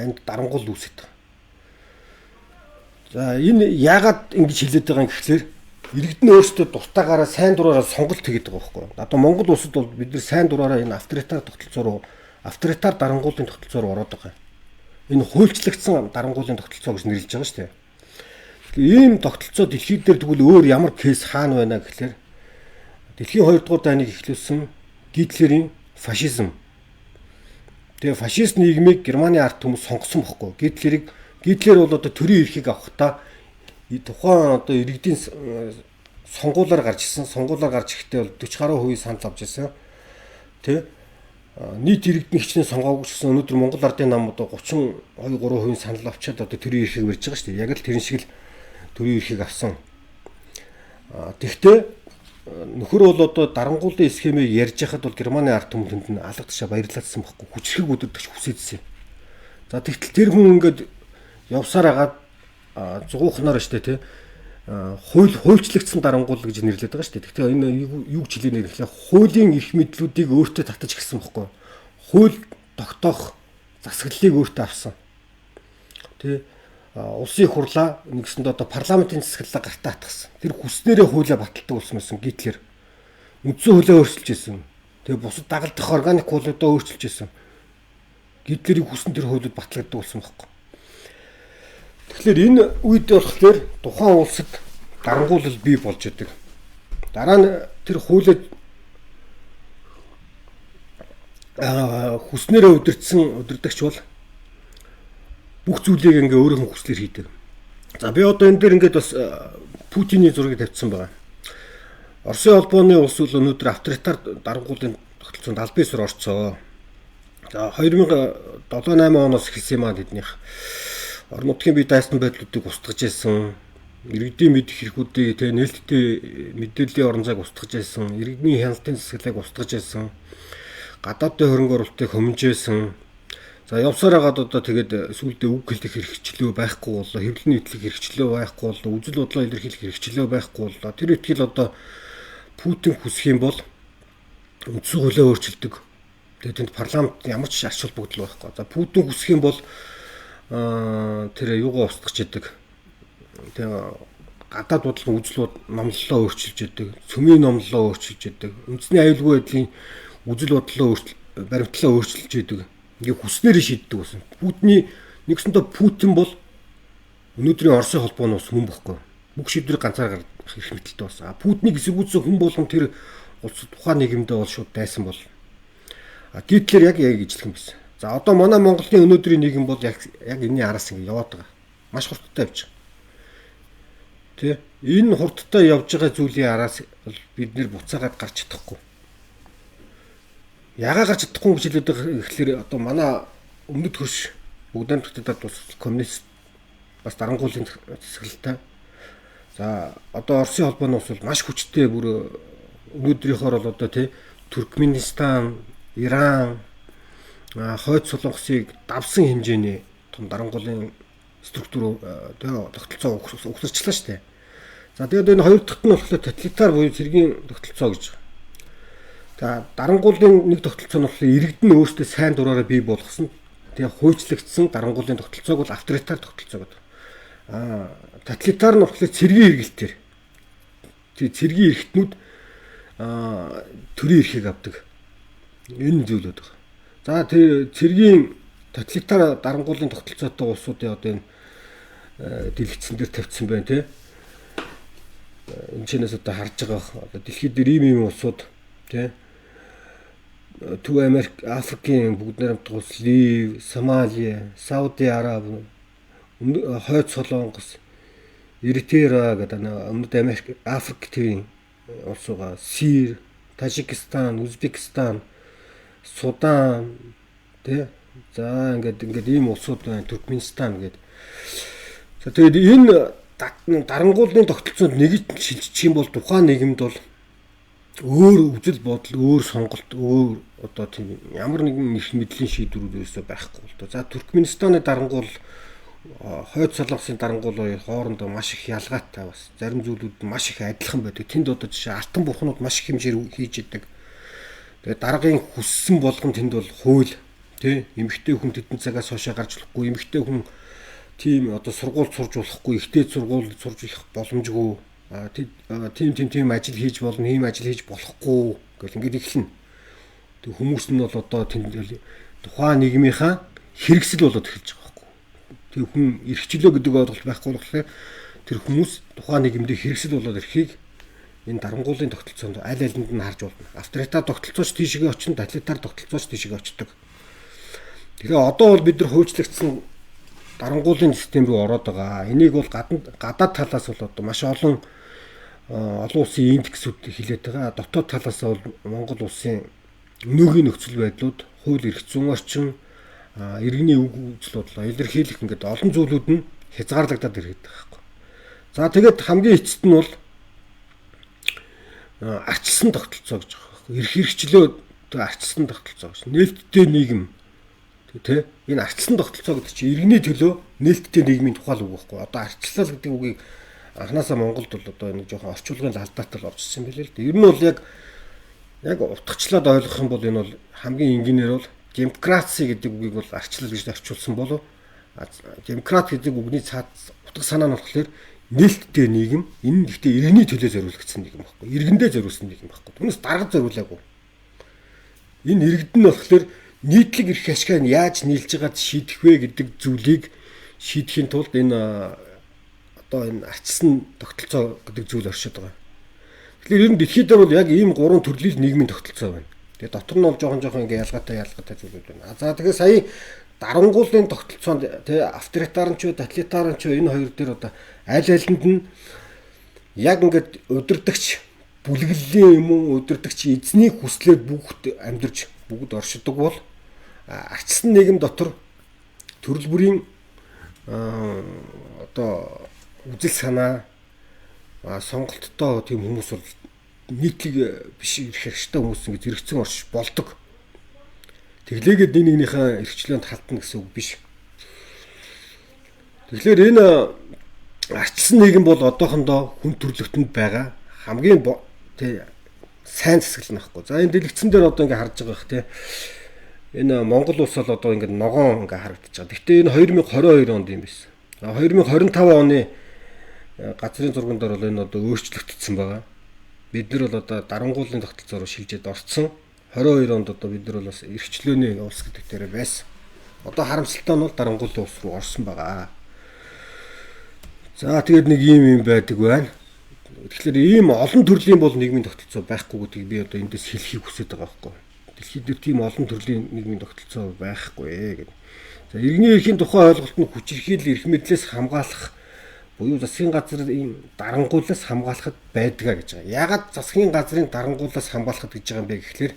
энд дарангуул үүсэж байгаа. За энэ яагаад ингэж хэлээд байгаа юм гэхлээр иргэд нь өөрсдөө дуртаагаараа сайн дураараа сонголт хийгээд байгаа байхгүй. Одоо Монгол улсад бол бид нар сайн дураараа энэ авторитар тогтолцоо руу авторитар дарангуулын тогтолцоо руу ороод байгаа. Энэ хуульчлагдсан дарангуулын тогтолцоо гэж нэрлэж байгаа шүү дээ. Ийм тогтолцоо дэлхийд дээр тэгвэл өөр ямар кейс хаана байна гэхлээр дэлхийн 2 дугаар дайныг эхлүүлсэн Гитлерийн фашизм. Тэгээ фашист нийгмийг Германы ард хүмүүс сонгосон бохгүй. Гитлер бол одоо төрийн эрхийг авахдаа тухайн одоо иргэдийн сонгуулаар гарч ихдээ бол 40 гаруй хувийн санал авч ирсэн. Тэ нийт иргэдийн хичнээн сонгоогүй ч гэсэн өнөөдөр Монгол Ардын нам одоо 32-3% санал авчаад одоо төрийн эрхийг барьж байгаа шүү дээ. Яг л тэрэн шиг л төрийн эрхийг авсан. Тэгвэл нөхөр бол одоо дарангуулын схемийг ярьж хахад бол Германы ард түмэнд нь алгадчаа баярлалцсан байхгүй, хүчрхэг өдөртөгч хүсэжсэн. За тэгтэл тэр хүн ингээд явсаар агаад зугуухнаар штэ тий хуульчлагдсан дарангуул гэж нэрлэдэг байгаа штэ. Тэгтээ энэ юу гэж хэлээ нэрлэхлээр хуулийн эрх мэдлүүдийг өөртөө татаж гисэн байхгүй. Хууль тогтоох засаглалыг өөртөө авсан. Тий улсын их хурлаа нэгсэнд одоо парламентын засаглалаа гартаа атгасан. Тэр хүснээрээ хуулиа баталдаг болсон байсан Гитлер. Үндсэн хуулиа өөрчилж ирсэн. Тэгээ бусад дагалдах органик хуулиудаа өөрчилж ирсэн. Гитлерийг хүссэн тэр хуулиуд батлагддаг болсон байхгүй. Тэгэхээр энэ үед болохоор тухайн улсад дарангуулал бий болж идэг. Дараа нь тэр хуулиуд хүснээрээ өдөрдөгч бол бүх зүйлийг ингээ өөрийнхөө хүслээр хийдэг. За би одоо энэ дээр ингээд бас Путиний зургийг тавьсан байгаа. Оросын холбооны улс бол өнөөдөр авторитар дарангуулын тогтолцоонд албан ёсоор орцсон. За 2007-8 оноос эхэлсэн юм аа тэднийх. Орон нутгийн бие даасан байдлуудыг устгаж ирсэн. Иргэдийн мэдэх хэрэгүүдийг тэгээ нээлттэй мэдээллийн орон зайг устгаж ирсэн. Иргэдийн хяналтын засаглалыг устгаж ирсэн. Гадаадын хөрөнгө оруулалтыг хомжижсэн. За явсаар хагаад одоо тэгээд сүүлдээ үг хэлэх хэрэгчлөө байхгүй боллоо, хэвлэл нийтлэх хэрэгчлөө байхгүй боллоо, үзэл бодлоо илэрхийлэх хэрэгчлөө байхгүй боллоо. Тэр итгэл одоо Путин хүсэх юм бол үндсэн хуулиа өөрчилдөг. Тэгээд тэнд парламент ямар ч ач холбогдол байхгүй. За Путин хүсэх юм бол тэр юугаа устгах идэг. Тэгээд гадаад бодлогын үзэл номлолоо өөрчилж идэг, цөмийн номлолоо өөрчилж идэг, үндэсний аюулгүй байдлын үзэл бодлоо баримтлалаа өөрчилж идэг. Ингээ хүснээр шийддэг байсан. Путиний нэгсэндээ Путин бол өнөөдрийн Оросын холбооны ус хүн бохгүй. Бүх шийдвэр ганцаар гаргах эрх мэдэлтэй болсон. Путинийг эсэргүүцсэн хүн болгон тэр улс тухайн нийгэмдээ бол шууд дайсан бол. Гитлер яг ижлэх юм байсан. За одоо манай Монголын өнөөдрийн нийгэм бол яг энэний араас ингээ яваад байгаа. Маш хурдтай явж байгаа. Тэ энэ хурдтай явж байгаа зүйлийн араас бид нэр буцаагаад гарч чадахгүй. Ягаа гарч чадахгүй гэж хэлээд байгаа ихлээр одоо манай өмнөд хөрш бүгдэн тогтдод бас коммунист бас дарангуулын засаглалтай. За одоо Оросын холбооны ус бол маш хүчтэй бүр өнөөдрийнхоор бол одоо тий Туркменистан, Иран, Хойд Солонгосыг давсан хэмжээний том дарангуулын структур тий тогтолцоо угсарчлаа шүү дээ. За тэгээд энэ хоёр дахь нь болохоор тоталитар буюу цэргийн тогтолцоо гэж. За дарангуулын нэг тогтолцоо нь болохоор иргэд нь өөрсдөө сайн дураараа бий болгосон. Тэгээ хуйчлагдсан дарангуулын тогтолцоог бол авторитар тогтолцоо гэдэг. Тоталитар нь болохоор цэргийн эргэлтээр. Тэгээ цэргийн эрхтнүүд төрийн эрхийг авдаг. Энэ зүйлүүд байна. За тэр цэргийн тоталитар дарангуулын тогтолцоотой улсуудын одоо энэ дэлгэцэн дээр тавьсан байна тий. Энэ чинээс одоо харж байгаа одоо дэлхийд дээр ийм улсууд тий Төв Америк, Африкийн бүгд найрамдах улс, Лив, Сомали, Сауди Араби, Хойд Солонгос, Эритrea гэдэг өмнөд Америк, Африк төвийн улсууга, Сир, Тажикистан, Узбекистан, Судан, тий. За ингээд ийм улсууд байна, Туркменистан гэдэг. За тэгээд энэ дарангуулын тогтолцоонд нэг шилжчих юм бол тухайн нийгэмд бол өөр үзэл бодол, өөр сонголт, өөр одоо тийм ямар нэгэн их мэдлийн шийдвэрүүд өсөө байхгүй бол тоо. За Туркменистаны дарангуул, Хойд Солонгосын дарангуул хоорондоо маш их ялгаатай бас. Зарим зүйлүүд маш их адилхан байдаг. Тэнд одоо жишээ алтан бурхнууд маш их хэмжээр хийж идэг. Тэгээд даргын хүссэн болгон тэнд бол хууль, тий, эмэгтэй хүн тэдэн цагаас хойшоо гарч болохгүй, эмэгтэй хүн тийм одоо сургууль сурж болохгүй, ихтэй сургууль сурж их боломжгүй. Тийм ажил хийж болно, ийм ажил хийж болохгүй гэл ингээд эхэлнэ. Тэг хүмүүс нь бол одоо тэнд тухайн нийгмийнхаа хэрэгсэл болоод эхэлж байгаа байхгүй. Тэг хүн эрхчлөө гэдэг ойлголт байхгүй болохоор тэр хүмүүс тухайн нийгэмдээ хэрэгсэл болоод ирэхийг энэ дарангуулын тогтолцоонд аль алинд нь харж болно. Авторитар тогтолцооч тийшээ очно, тоталитар тогтолцооч тийшээ очдог. Тэгээ одоо бол бид нар хөөцлөгдсөн дарангуулын систем рүү ороод байгаа. Энийг бол гадаад талаас бол одоо маш олон улсын индексүүд хилээд байгаа. Дотоод талаас бол Монгол улсын өнөөгийн нөхцөл байдлууд, хууль эрх зүйн орчин, иргэний үг үзэл бодлоо илэрхийлэх ингээд олон зүйлүүд нь хязгаарлагдаад ирээд байгаа байхгүй. За тэгээд хамгийн эцэст нь бол арчилсан тогтолцоо гэж байгаа байхгүй. Эрх хэрэгчлөө арчилсан тогтолцоо гэж. Нээлттэй нийгэм тэ энэ арчилсан тогтолцоо гэдэг чинь иргэний төлөө нээлттэй нийгмийн тухай л үг байхгүй. Одоо арчлал гэдэг үгийг анханасаа Монголд бол одоо нэг жоохон орчуулгын алдаатай л орчсон байлээ л дээ. Ер нь бол яг утгачлаад ойлгох юм бол энэ бол хамгийн энгийнээр бол демокраси гэдэг үгийг бол арчлал гэж орчуулсан болов. Демократ гэдэг үгний цаад утга санаа нь болохоор нээлттэй нийгэм, энэ нь гэхдээ иргэний төлөө зориулагдсан нийгэм байхгүй. Иргэндээ зориулсан нийгэм байхгүй. Түүнээс дарга зориулаагүй. Энэ иргэд нь болохоор нийтлэг эрх ашигыг яаж нийлж байгаад шийдэх вэ гэдэг зүйлийг шийдэхин тулд энэ одоо энэ арчилсан тогтолцоо гэдэг зүйл оршиж байгаа. Тэгэхээр ер нь дэлхийд бол яг ийм гурван төрлийн нийгмийн тогтолцоо байна. Тэгээ дотор нь бол жоохон ингээ ялгаатай зүйлүүд байна. За тэгээ сая дарангуулын тогтолцоонд тэгээ авторитарч уу, тоталитарч уу энэ хоёр дээр одоо аль алинд нь яг ингээд удирдахч бүлэглэлийн юм уу, удирдахч эзний хүслээр бүгд амьдарч бүгд оршдог бол арчилсан нийгэм дотор төрөл бүрийн одоо үзэл санаа сонголттой тийм хүмүүс бол нийтлэг биш эрх ашигтай хүмүүс ингэ зэрэгцэн орш болдог. Тэглээгээд нэгнийхээ эрхчлөөнд халтна гэсэн үг биш. Тэгэхээр энэ арчилсан нийгэм бол одоохондоо хүн төрлөختөнд байгаа хамгийн сайн засаглал нөхгүй. За энэ дэлгэцэн дээр одоо ингэ харж байгаа бах тий. Энэ Монгол улс бол одоо ингэ ногоон ингэ харагдаж байгаа. Гэхдээ энэ 2022 онд юм байсан. 2025 оны газрын зурган дээр бол энэ одоо өөрчлөгдсөн байгаа. Бид нар бол одоо дарангуулын тогтолцоо руу шилжээд орцсон. 22 онд одоо бид нар бол бас эрхчлөөний улс гэдэг дээр байсан. Одоо харамсалтай нь бол дарангуулын улс руу орсон байгаа. За тэгээд нэг юм байдаг байна. Тэгэхээр ийм олон төрлийн бол нийгмийн тогтолцоо байхгүй гэдгийг би одоо эндээс хэлхийг хүсэж байгаа байхгүй. Дэлхийд дээр тийм олон төрлийн нийгмийн тогтолцоо байхгүй гэдэг. За иргэний эрхийн тухай ойлголт нь хүчирхийлэл эрх мэдлээс хамгаалах буюу засгийн газрын дарангуулаас хамгаалахад байдгаа гэж байгаа. Яагаад засгийн газрын дарангуулаас хамгаалахад гэж байгаа юм бэ гэхлээр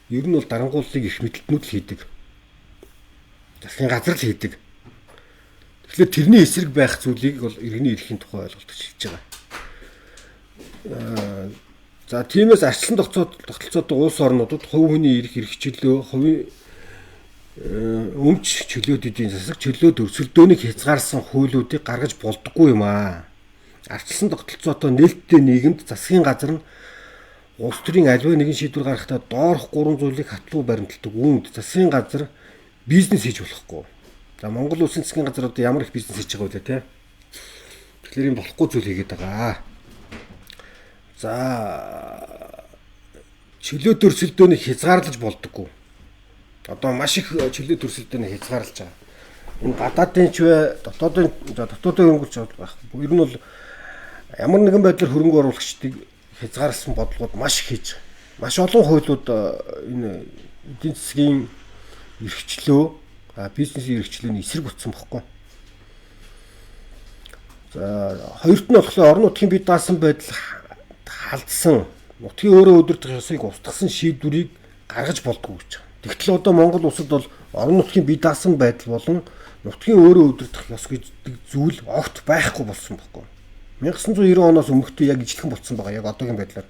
ер нь бол дарангууллыг эрх мэдлэлтнүүд л хийдэг. Засгийн газар л хийдэг. Тэгэхээр тэрний эсрэг байх зүйлийг бол иргэний эрхийн тухай ойлголт гэж хэлж байгаа. За тиймээс арчилсан тогтолцоотой улс орнуудад хувь хүний эрх хэрэгчлөө, хувийн өмч чөлөөт эдийн засаг, чөлөөт өрсөлдөөнийг хязгаарсан хуулиудыг гаргаж болдоггүй юм аа. Арчилсан тогтолцоотой нээлттэй нийгэмд засгийн газар нь улс төрийн аливаа нэгэн шийдвэр гаргахдаа доорх гурван зүйлийг хатлуу баримталдаг үүнд засгийн газар бизнес хийж болохгүй. За Монгол улсын засгийн газар одоо ямар их бизнес хийж байгаа вэ те? Тэгэхээр юм болохгүй зүйл хийгээд байгаа. За чөлөөт өрсөлдөөнийг хязгаарлаж болдоггүй. Одоо маш их чөлөөт өрсөлдөөнийг хязгаарлаж байгаа. Энэ гадаадын ч вэ, дотоодын хөрөнгөлч байхгүй. Ер нь бол ямар нэгэн байдлаар хөрөнгө оруулагчдыг хязгаарласан бодлогод маш их хийж байгаа. Маш олон хуулиуд энэ эдийн засгийн эрхчлөө, бизнесийн эрхчлөөний эсрэг утсан бохгүй. За хоёрт нь болохоор орон нутгийн бие даасан байдал халдсан, нутгийн өөрөө удирдах ёсыг устгасан шийдвэрийг гаргаж болдгоо гэж байна. Тэгтэл одоо Монгол улсад бол орон нутгийн бие даасан байдал болон нутгийн өөрөө удирдах ёс гэдэг зүйл огт байхгүй болсон байхгүй. 1990 оноос өмнөдөө яг ижилхэн болсон байгаа. Яг одоогийн байдлаар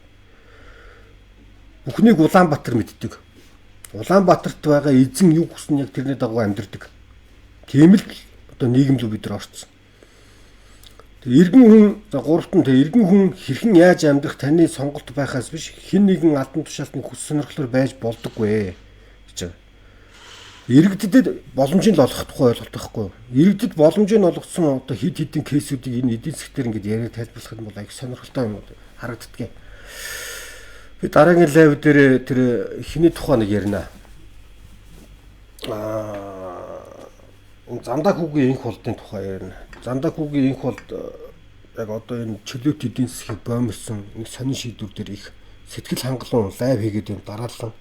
бүхнийг Улаанбаатар мэддэг. Улаанбаатарт байгаа эзэн юу хүснэ яг тэрний дагуу амьдардаг. Тийм л одоо нийгэм рүү бид нар орцсон. Иргэн хүн за гуравт нь иргэн хүн хэрхэн яаж амьдрах таны сонголт байхаас биш хэн нэгэн алдан тушаалтны хүс сонирхлоор байж болдоггүй гэж. Иргэдэд боломжийг л олгох тухай ойлголт байхгүй юу? Иргэдэд боломжийг нь олгосон одоо хэд хэдэн кейсүүдийг энэ эдийн засгаар ингэж яриад тайлбарлах нь бол их сонирхолтой юм харагддаг. Би дараагийн лайв дээр тэр эхний тухай нэг ярина. Замдаа хүүгийн инх болтын тухай ярина. Замдаа хүүгийн инх болд яг одоо энэ чөлөөт эдийн засгийг боомлсон нэг сонин шийдвэр дээр их сэтгэл хангалуун лайв хийгээд юм дараалан.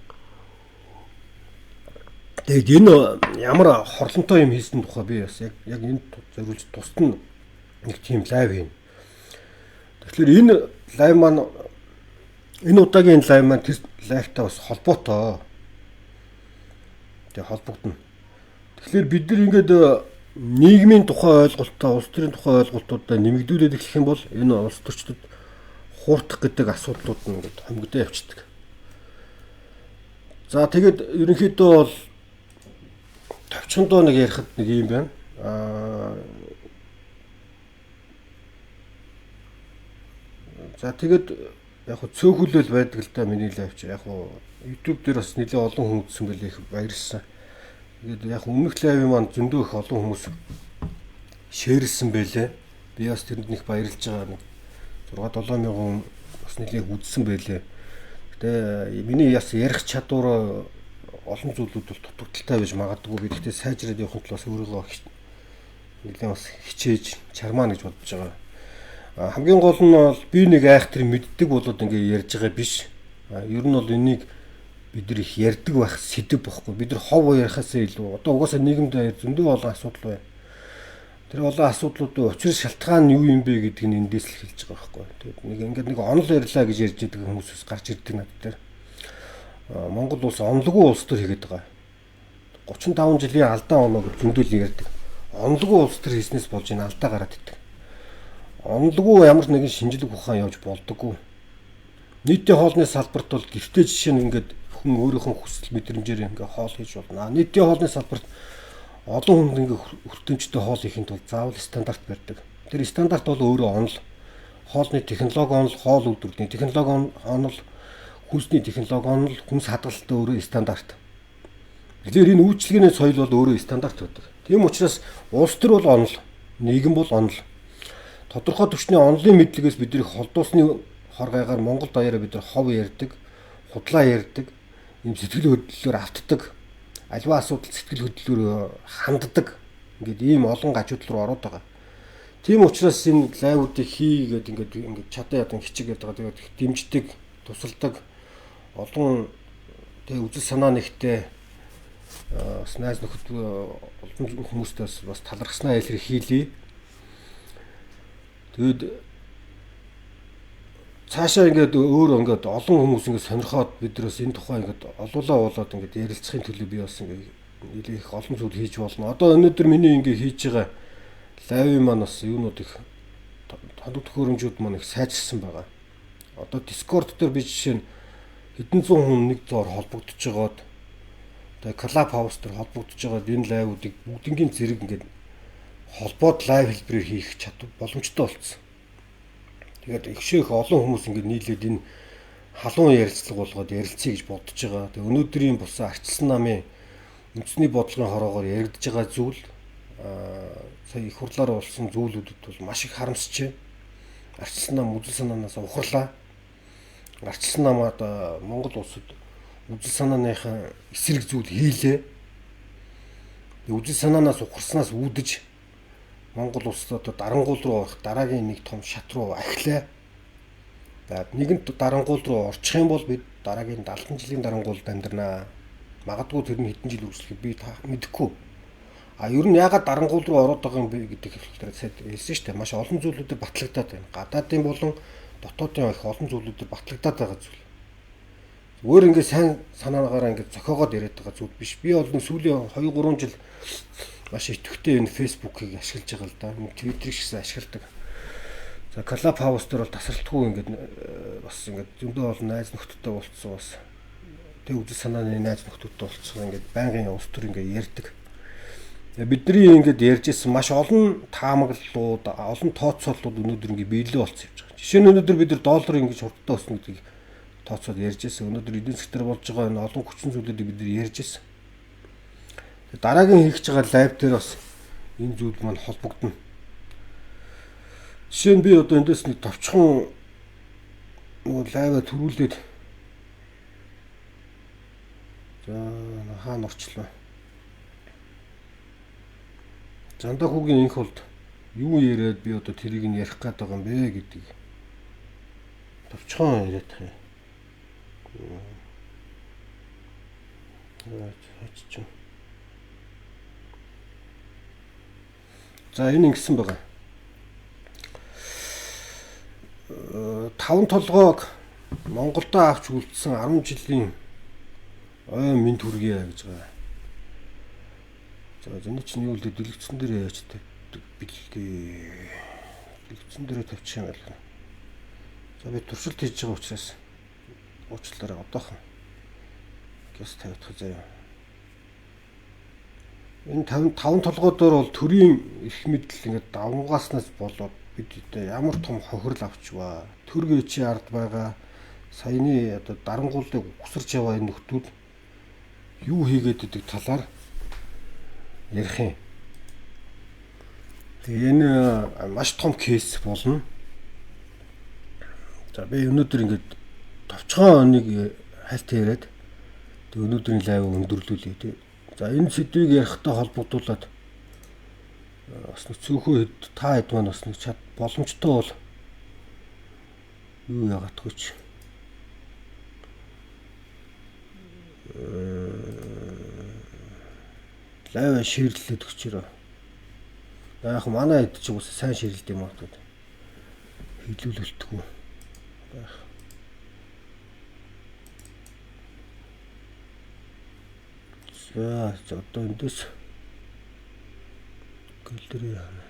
Тэгээд энэ ямар хорлонтой юм хийсэн тухай би бас яг энэ зориулж тусад нь нэг тийм лайв хийн. Тэгэхээр энэ лайв маань энэ удаагийн лайв маань тэр лайвтай бас холбоотой. Тэгээ холбогдно. Тэгэхээр бид нар ингээд нийгмийн тухай ойлголтоо, улс төрийн тухай ойлголтуудаа нэмэгдүүлээд эхлэх юм бол энэ улс төрчдөд хуурдах гэдэг асуудлууд нь ингээд хомигдоо явчихдаг. За тэгээд ерөнхийдөө бол товчхондоо нэг ярихад нэг юм байна. За тэгээд яг хөө цөөхөлөл байдаг л да миний лайвч. Яг хөө YouTube дээр бас нэлээд олон хүн үзсэн байлээ, их баярлсан. Тэгээд яг өмнөх лайв маань зөндөө их олон хүмүүс шеэрлсэн байлээ. Би бас тэрэнд нэг баярлж байгаа нэг 6-7 мянган хүн бас нэлээд үзсэн байлээ. Гэтэ миний яс ярих чадвар олон зүйлүүд бол дутагдaltaй байж магадгүй. Би гэхдээ сайжраад явахын тулд бас өөрийгөө нэлээд бас хичээж чармаа гэж бодож байгаа. Хамгийн гол нь бол би нэг айхтар мэддэг болоод ингээ ярьж байгаа биш. Ер нь бол энийг бид нар их ярьдаг байх сэдв бохгүй. Бид нар хов ярихаас илүү одоо угаасаа нийгэмд зөндөө олон асуудал байна. Тэр олон асуудлуудын учир шалтгаан нь юу юм бэ гэдгийг эндээс л хэлж байгаа байхгүй. Тэгээд нэг онол ярьлаа гэж ярьж байгаа хүмүүс гарч ирдэг над дээр. Монгол улс онолгүй улс төр хийгээд байгаа. 35 жилийн алдаа оноо гэж зөндөл ярьдаг. Онолгүй улс төр хийснээс болж энэ алдаа гараад идэг. Онолгүй ямар нэгэн шинжлэх ухаан явж болдоггүй. Нийтийн хоолны салбарт бол гэртээ жишээ нь ингээд хүн өөрийнхөө хүсэл мэдрэмжээр ингээд хоол хийж болно. Нийтийн хоолны салбарт олон хүн ингээд хүртээмжтэй хоол хийхэд бол заавал стандарт барьдаг. Тэр стандарт бол өөрөө онол. Хоолны технологи онол, хоол үйлдвэрлэлийн технологи онол, хүнсний технологи онол, хүнс хадгалалтын өөрөө стандарт. Тэгэхээр энэ үйлчлэгээний соёл бол өөрөө стандарт байдаг. Тийм учраас улс төр бол онол, нийгэм бол онол. Тодорхой түвшний онолын мэдлэгээс бидний холдуусны хор гайгаар Монгол даяараа бид нар хов ярьдаг, худлаа ярьдаг, ийм сэтгэл хөдлөлөөр автдаг, аливаа асуудал сэтгэл хөдлөлөөр ханддаг. Ингээд ийм олон гажууд руу ороод байгаа. Тийм учраас энэ лайвуудыг хийгээд ингээд чадаа ядан хичээгээд байгаа. Тэгээд дэмждэг, тусалдаг олон тэг үзэл санаа нэгтэй бас найз нөхөд олон хүмүүстээс бас талархснаа илэрхийлье. Тэгэд цаашаа ингээд өөр ингээд олон хүмүүс ингээд сонирхоод биднээс энэ тухай ингээд олуулаа болоод ингээд ярилцахын төлөө би бас ингээд нэлээд их олон зүйл хийж болно. Одоо өнөөдөр миний ингээд хийж байгаа лайв маань бас юунууд их тоног төхөөрөмжүүд маань их сайжирсан байгаа. Одоо Discord дээр би жишээ нь хэдэн зуун хүн нэг зуур холбогдож байгаад тэгээ Clubhouse дээр холбогдож байгаад энэ лайвуудыг бүгднгийн зэрэг ингээд холбоод лайв хэлбэрээр хийх чадвар боломжтой болсон. Тэгээд их олон хүмүүс ингээд нийлээд энэ халуун ярилцлага болгоод ярилцъя гэж бодож байгаа. Тэгээд өнөөдрийн бусан арчилсан намын үндэсний бодлогын хороогоор яригдж байгаа зүйл сая их хурлаар болсон зүйлүүдэд бол маш их харамсжээ. Арчилсан нам үзэл санаанаас ухарлаа. Арчилсан намаад Монгол улсад үзэл санааныхаа эсрэг зүйл хийлээ. Үзэл санаанаас ухарснаас үүдэж Монгол улсад одоо дарангуул руу орох дараагийн нэг том шат руу ахилаа. Нэгэнт дарангуул руу орчих юм бол бид дараагийн 70 жилийн дарангуулд амьдрнаа. Магадгүй тэр нь хэдэн жил үргэлжлэхэд би мэдэхгүй. Ер нь яагаад дарангуул руу ороод байгаа юм бэ гэдэг хэлбэрээр сайд хэлсэн шүү дээ. Маш олон зүйлүүдээр батлагдаад байна. Гадаадын болон дотоодын их олон зүйлүүдээр батлагдаад байгаа зүйл. Зүгээр ингээд сайн санаагаараа ингээд зохиогоод яриад байгаа зүйл биш. Би бол сүүлийн 2-3 жил маш идэвхтэй энэ Facebook-ыг ашиглаж байгаа л да. Twitter-ийг шигсэн ашигладаг. За Clubhouse дээр бол тасралтгүй ингээд бас ингээд зөндөө олон найз нөхдөдтэй уулзсан бас. Тэг үзэл санааны найз нөхдөдтэй уулзсан ингээд байнгын улс төр ингээд ярьдаг. Бидний ингээд ярьжсэн маш олон таамаглалууд, олон тооцооллууд өнөөдөр ингээд биелээ болцсон явж байгаа. Жишээ нь өнөөдөр бид нар долларын ингээд хурдтай өснө гэдгийг тооцоод ярьжсэн. Өнөөдөр эдийн засгаар болж байгаа энэ олон хүчин зүйлүүдийг бид нар ярьжсэн. Дараагийн хийх гэж байгаа лайв дээр бас энэ зүйл маань холбогдно. Жишээ нь би одоо эндээс нэг товчхон лайваа төрүүлээд за хаана орчлоо. Жандахуугийн инх болд юу яриад би одоо тэрийг нь ярих гээд байгаа юм бэ гэдгийг товчхон яриад тах юм. Хаач чинь За энэ ингэсэн байгаа. 5 толгойг Монголдо авч үлдсэн 10 жилийн ой минь төргийа гэж байгаа. За зэний чинь юу л дэлгэцэн дээр яаж бэлдээ. Дэлгэцэн дээр тавьчих юм байна. За би туршилт хийж байгаа учраас уучлаарай одоохон гэс тавьчих заяа. Энэ 5 толгойдоор бол төрийн их мэдл ингээд давмгааснаас болоод бид ямар том хохирол авчваа. Төр гээчийн ард байгаа саяны одоо дарангуулыг угсарч яваа энэ нөхдүүд юу хийгээд идэг талаар ярих юм. Тэгээ энэ маш том кейс болно. За би өнөөдөр ингээд товчхон нэг хальт яриад тэг өнөөдрийн лайв өндөрлүүлээ тий. За энэ сэдвийг ярихтай холбогдуулаад бас нэг цөөхөө та хэд маань бас нэг чад боломжтой бол юу яагаадгүй ч лайв ширлээд өгчөөрөө. Яг манай хэд ч бас сайн ширлд юм аа гэдэг. Хилүүлэлтгүй байх. За одоо эндээс гэлдэрээ яана.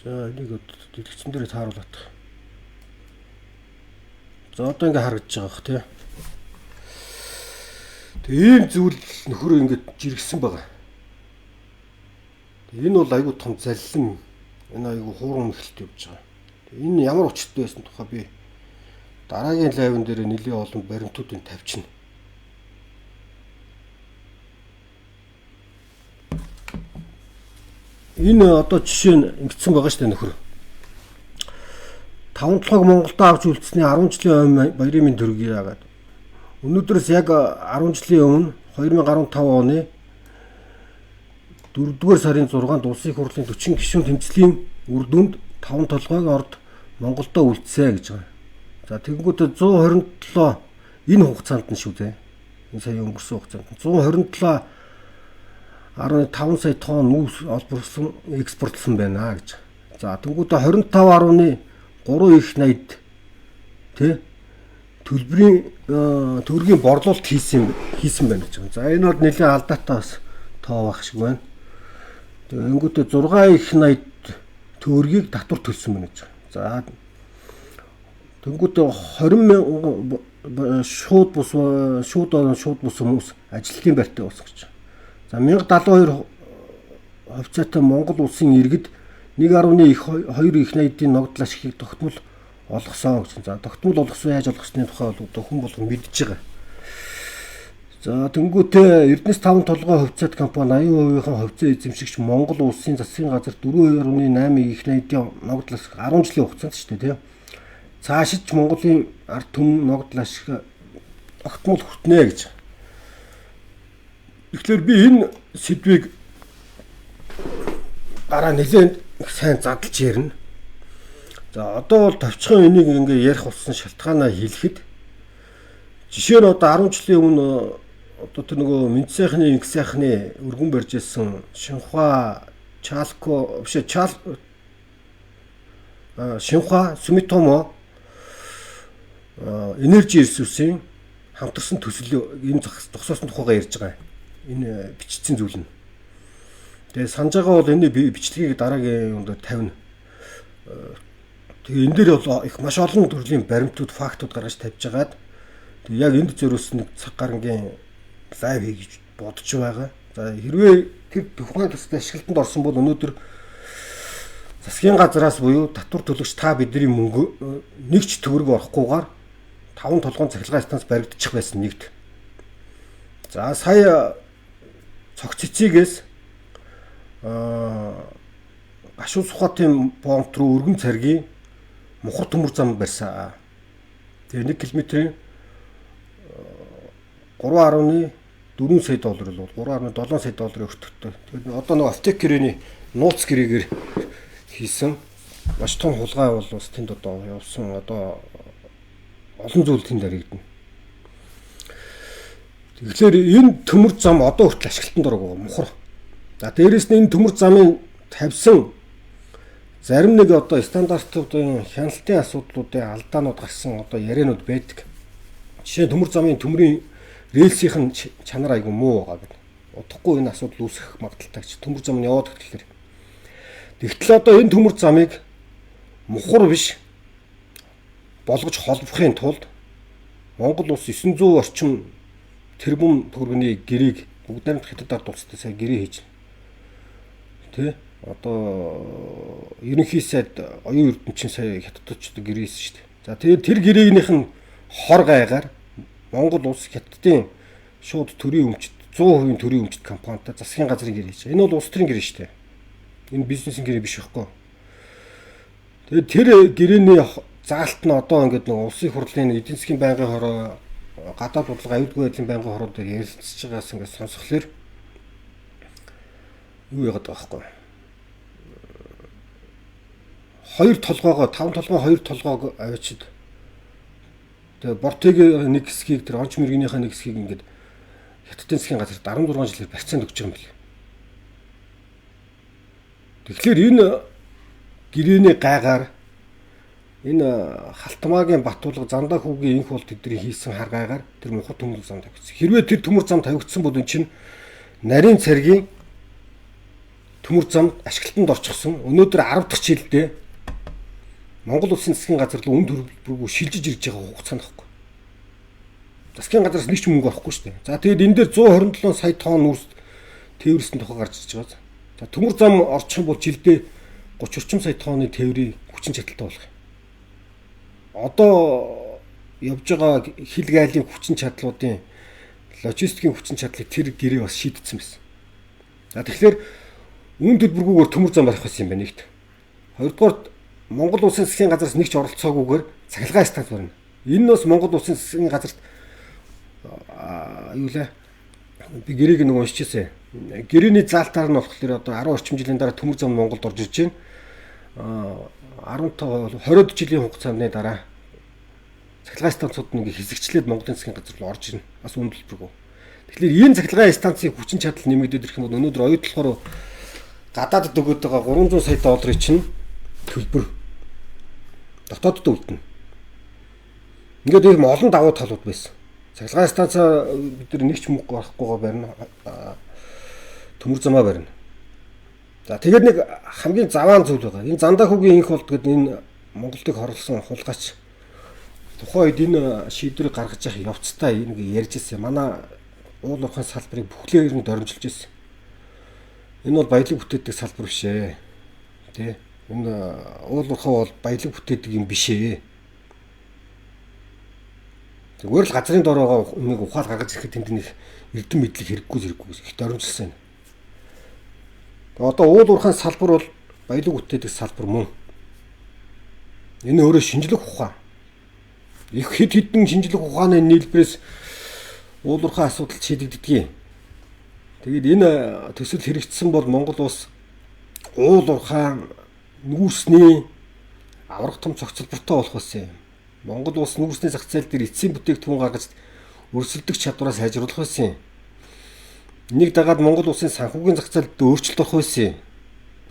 За энийг дэлгэцэн дээр тааруулаад. За одоо ингээ харагдаж байгаа бох тий. Тэгээ ийм зүйл нөхөр ингээд жиргсэн байгаа. Энэ бол айгүй том заллин. Энэ айгүй хуурам ихэлт явж байгаа. Энэ ямар учиртай байсан тухай би дараагийн лайвн дээр нэлээд олон баримтуудыг тавьчихна. Энэ одоо жишээ нь ингэсэн байгаа шүү дээ нөхөр. 5 толгойг Монголдо авч үлдсэний 10 жилийн баярын минь төргий яагаад. Өнөөдрөөс яг 10 жилийн өмнө 2015 оны 4-р сарын 6-нд улсын хурлын 40 гишүүн тэмцлийн үр дүнд 5 толгойг орд Монголдо үлдсэ гэж байгаа. За тэгэнгүүт 127 энэ хугацаанд нь шүү дээ. Энэ сая өнгөрсөн хугацаанд 127.5 сая тонн үүс олборлсон экспортлсон байна гэж. За тэгэнгүүт 25.3 их найд тий төлбөрийн төгрөгийн борлуулалт хийсэн байна гэж байна. За энэ бол нэлээд алдаатай бас тоо байх шиг байна. Тэгэнгүүт 6 их найд төгрөгийг татвар төлсөн байна гэж. За тэгэнгүүт 20,000 шууд бус хүмүүс ажлын байртай болсон гэж. За 1072 хувьцаатай Монгол улсын иргэд 1.2 их найдын ногдол ашигыг тогтмол олгосон гэсэн. За тогтмол олгосон яаж олгосны тухай бол одоо хүн болгон мэдж байгаа. За тэнгуүтээ Эрдэнэс 5 толгой хувьцаат компани 80%-ийн хувьцаа эзэмшигч Монгол улсын засгийн газар 4.8 их найдын ногдол ашиг 10 жилийн хугацаанд шүү дээ тий. Цаашид Монголын ард түмэн ногдол ашиг тогтмол хүртнэ гэж. Тэгэхээр би энэ сэдвийг дараа нэлээд сайн задлж ярина. За одоо бол товчхон энийг ингээ ярих болсон шалтгаанаа хэлэхэд жишээ нь одоо 10 жилийн өмнө одоо тэр нөгөө Мэд сайхны инх сайхны өргөн барьж ирсэн Шинхua Чалко биш Шинхua Сумитомо энержи ресурсын хамтарсан төсөл энэ зогсоосон тухайгаа ярьж байгаа. Энэ бичсэн зүйл нь. Тэгээ санаж байгаа бол энэ бичлэгийг дараагийн өндө тавина. Тэгээ энэ дээр бол их маш олон төрлийн баримтууд, фактууд гаргаж тавьж байгаад тэг яг энд зөрүүлсэн нэг цаг гарангийн лайв хийж бодож байгаа. За хэрвээ тэр тухайн төсөлд ашиглалтанд орсон бол өнөөдөр засгийн газраас буюу татвар төлөгч та бидний мөнгө нэг ч төгрөг орохгүйгээр 5 толгойн цахилгаан станц баригдчих байсан нэгт. За сая цогц цэцгээс Гашуун Сүхбаатарын бомб руу өргөн царгийн мухар төмөр зам барьсан. Тэгээ 1 км-ийн 3.4 сая доллар бол 3.7 сая долларын өртөгтэй. Тэгээд одоо нэг Автек гэрээний нууц гэрээгээр хийсэн маш том хулгай бол бас тэнд одоо явсан одоо олон зүйл тэнд харагдана. Тэгэхээр энэ төмөр зам одоо хүртэл ашиглалтанд орох байгаа мухар. За дээрэс нь энэ төмөр замын тавьсан зарим нэг одоо стандартуудын хяналтын асуудлуудын алдаанууд гарсан одоо яриануд байдаг. Жишээ нь төмөр замын төмрийн рельсийн чанар айгүй муу байгаа гэдэг. Удахгүй энэ асуудал үүсэх магадaltaй гэж төмөр зам нь яваад гэхлээр. Тэгтэл одоо энэ төмөр замыг мухар биш болгож холбохын тулд Монгол улс 900 орчим тэрбум төгрөгийн гэрээг бүгд найрамд хятадаар тулцтай сая гэрээ хийж байна. Тэ? Одоо ерөнхий сайд оюун эрдэмчин сая хятадчууд гэрээ хийсэн шүү дээ. За тэгээд тэр гэрээгнийх нь хор гайгаар Монгол улс хятадын шууд төрийн өмчт 100% төрийн өмчт компанитай засгийн газрын гэрээ хийж. Энэ бол улс төрийн гэрээ шүү дээ. Энэ бизнесийн гэрээ биш байхгүй. Тэгээд тэр гэрээний заалт нь одоо ингээд нэг улсын хурлын эдийн засгийн байнгын хороо гадаад бодлого аюулгүй байдлын байнгын хороо дээр ярилцж байгаас ингээд сонсхолоор юу яагаад байгаа байхгүй. 2 толгоогоо 5 толгой 2 толгоог авчид. Тэгээ Бортыг нэг хэсгийг тэр онч мэргийнхаа нэг хэсгийг ингээд хятадын засгийн газарт 16 жилээр барьцаанд өгч байгаа юм бэл. Тэгэхээр энэ гэрээний гайгаар энэ Халтмаагийн Батулга Зандаа хүүгийн инх бол тэдний хийсэн хар гайгаар тэр мухад төмөр зам тавигдсан. Хэрвээ тэр төмөр зам тавигдсан бол энэ чинь нарийн царгийн төмөр зам ашиглалтанд орчихсон. Өнөөдөр 10 дахь жилдээ Монгол улсын засгийн газар руу үн төлбөргүй шилжиж ирж байгаа хугацаанд баггүй. Засгийн газараас нэг ч мөнгө орохгүй шүү дээ. За тэгээд энэ дээр 127 сая тонн үрс тээвэрсэн тухай гарч ирж байгаа. За төмөр зам орчих юм бол жилдээ 30 орчим сая тонны тээврийн хүчин чадалтай болох юм. Одоо явж байгаа хил гайлын хүчин чадлуудын логистикийн хүчин чадлыг тэр гэрээ бас шийдсэн байсан. За тэгэхээр үн төлбөргүйгээр төмөр зам барих байсан юм байна нэгт. Хоёрдугаар Монгол улсын засгийн газараас нэг ч оролцоогүйгээр цахилгаан станц барина. Энэ нь бас Монгол улсын засгийн газарт юу лээ би гэрээг нэг уншижсэн. Гэрээний заалтаар нь болохоор одоо 10 орчим жилийн дараа төмөр зам Монголд орж ирж байна. 15 20 жилийн хугацааны дараа цахилгаан станцууд нэг хэсэгчлээд Монголын засгийн газар руу орж ирнэ. Бас үн төлбөргүй. Тэгэхээр энэ цахилгаан станцын хүчин чадал нэмэгдээд ирэх юм бол өнөөдөр оюутлахаар гадаадд өгöd байгаа 300 сая долларын чинь төлбөр дотоодд үлдэнэ. Ингээд ийм олон давуу талууд байсан. Цахилгаан станцаа бид нэг ч мөнгө гарахгүйгаа барина. Төмөр замаа барина. За тэгээд нэг хамгийн заваан зүйл байгаа. Энэ Зандаа хүүгийн инх болд гэдэг энэ Монголыг хорлсон хулгайч тухайн үед энэ шийдвэрийг гаргаж явах явцдаа нэг ярьж ирсэн. Манай уул уурхайн салбарыг бүхлээр нь дөрмжилж ирсэн. Энэ бол баялаг бүтээдэг салбар биш ээ. Тэ? Энэ уул уурхай бол баялаг бүтээдэг юм биш ээ. Зүгээр л газрын дор байгаа нэг ухаал гаргаж ирэхэд тэнд нэг эрдэм мэдлэг хэрэггүй их дөрмжилсэн. Одоо уул уурхайн салбар бол баялаг бүтээдэг салбар мөн. Энэ өөрөө шинжлэх ухаан. Их хэд хэдэн шинжлэх ухааны нийлбэрээс уул уурхайн асуудал шийдэгддэг. Тэгээд энэ төсөл хэрэгжсэн бол Монгол улс уул уурхайн нүүрсний аврах том цогцлбортой болох байсан юм. Монгол улс нүүрсний зах зээл дээр эцсийн бүтээгдэхүүн гаргаж өрсөлдөх чадвараа сайжруулах байсан юм. Энийг дагаад Монгол улсын санхүүгийн зах зээлд өөрчлөлт орох байсан юм.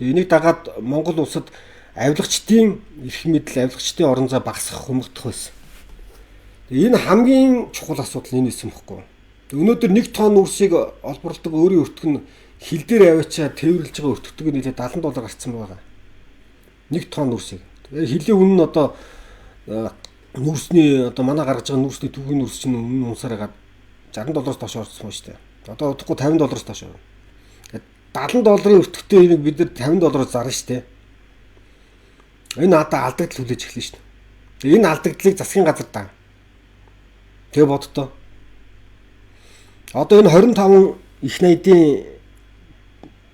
Энийг дагаад Монгол улсад авилгачдын эрх мэдэл, авилгачдын орон зай багасгах, хумигдах байсан. Энэ хамгийн чухал асуудал энэ юм баггүй. Өнөөдөр 1 тонн үрсийг олборлдог өөрийн өртөг нь хил дээр аваачаа тээвэрлж байгаа өртөгтөг нь нийлээ $70 гарцсан байгаа. 1 тонн үрсийг. Тэгээ хилийн үнэ нь одоо нүүрсний одоо манай гаргаж байгаа нүүрсний төвийн нүүрс чинь үнэн унсараад $60 доош орсон шүү дээ. Одоо удахгүй $50 доош орно. $70 өртөгтэй энийг бид нар $50 зарна шүү дээ. Энэ одоо алдагдал хүлээж эхэлнэ шүү дээ. Энэ алдагдлыг засгийн газар даа. Тэгээ боддоо. Одоо энэ 25 их найдын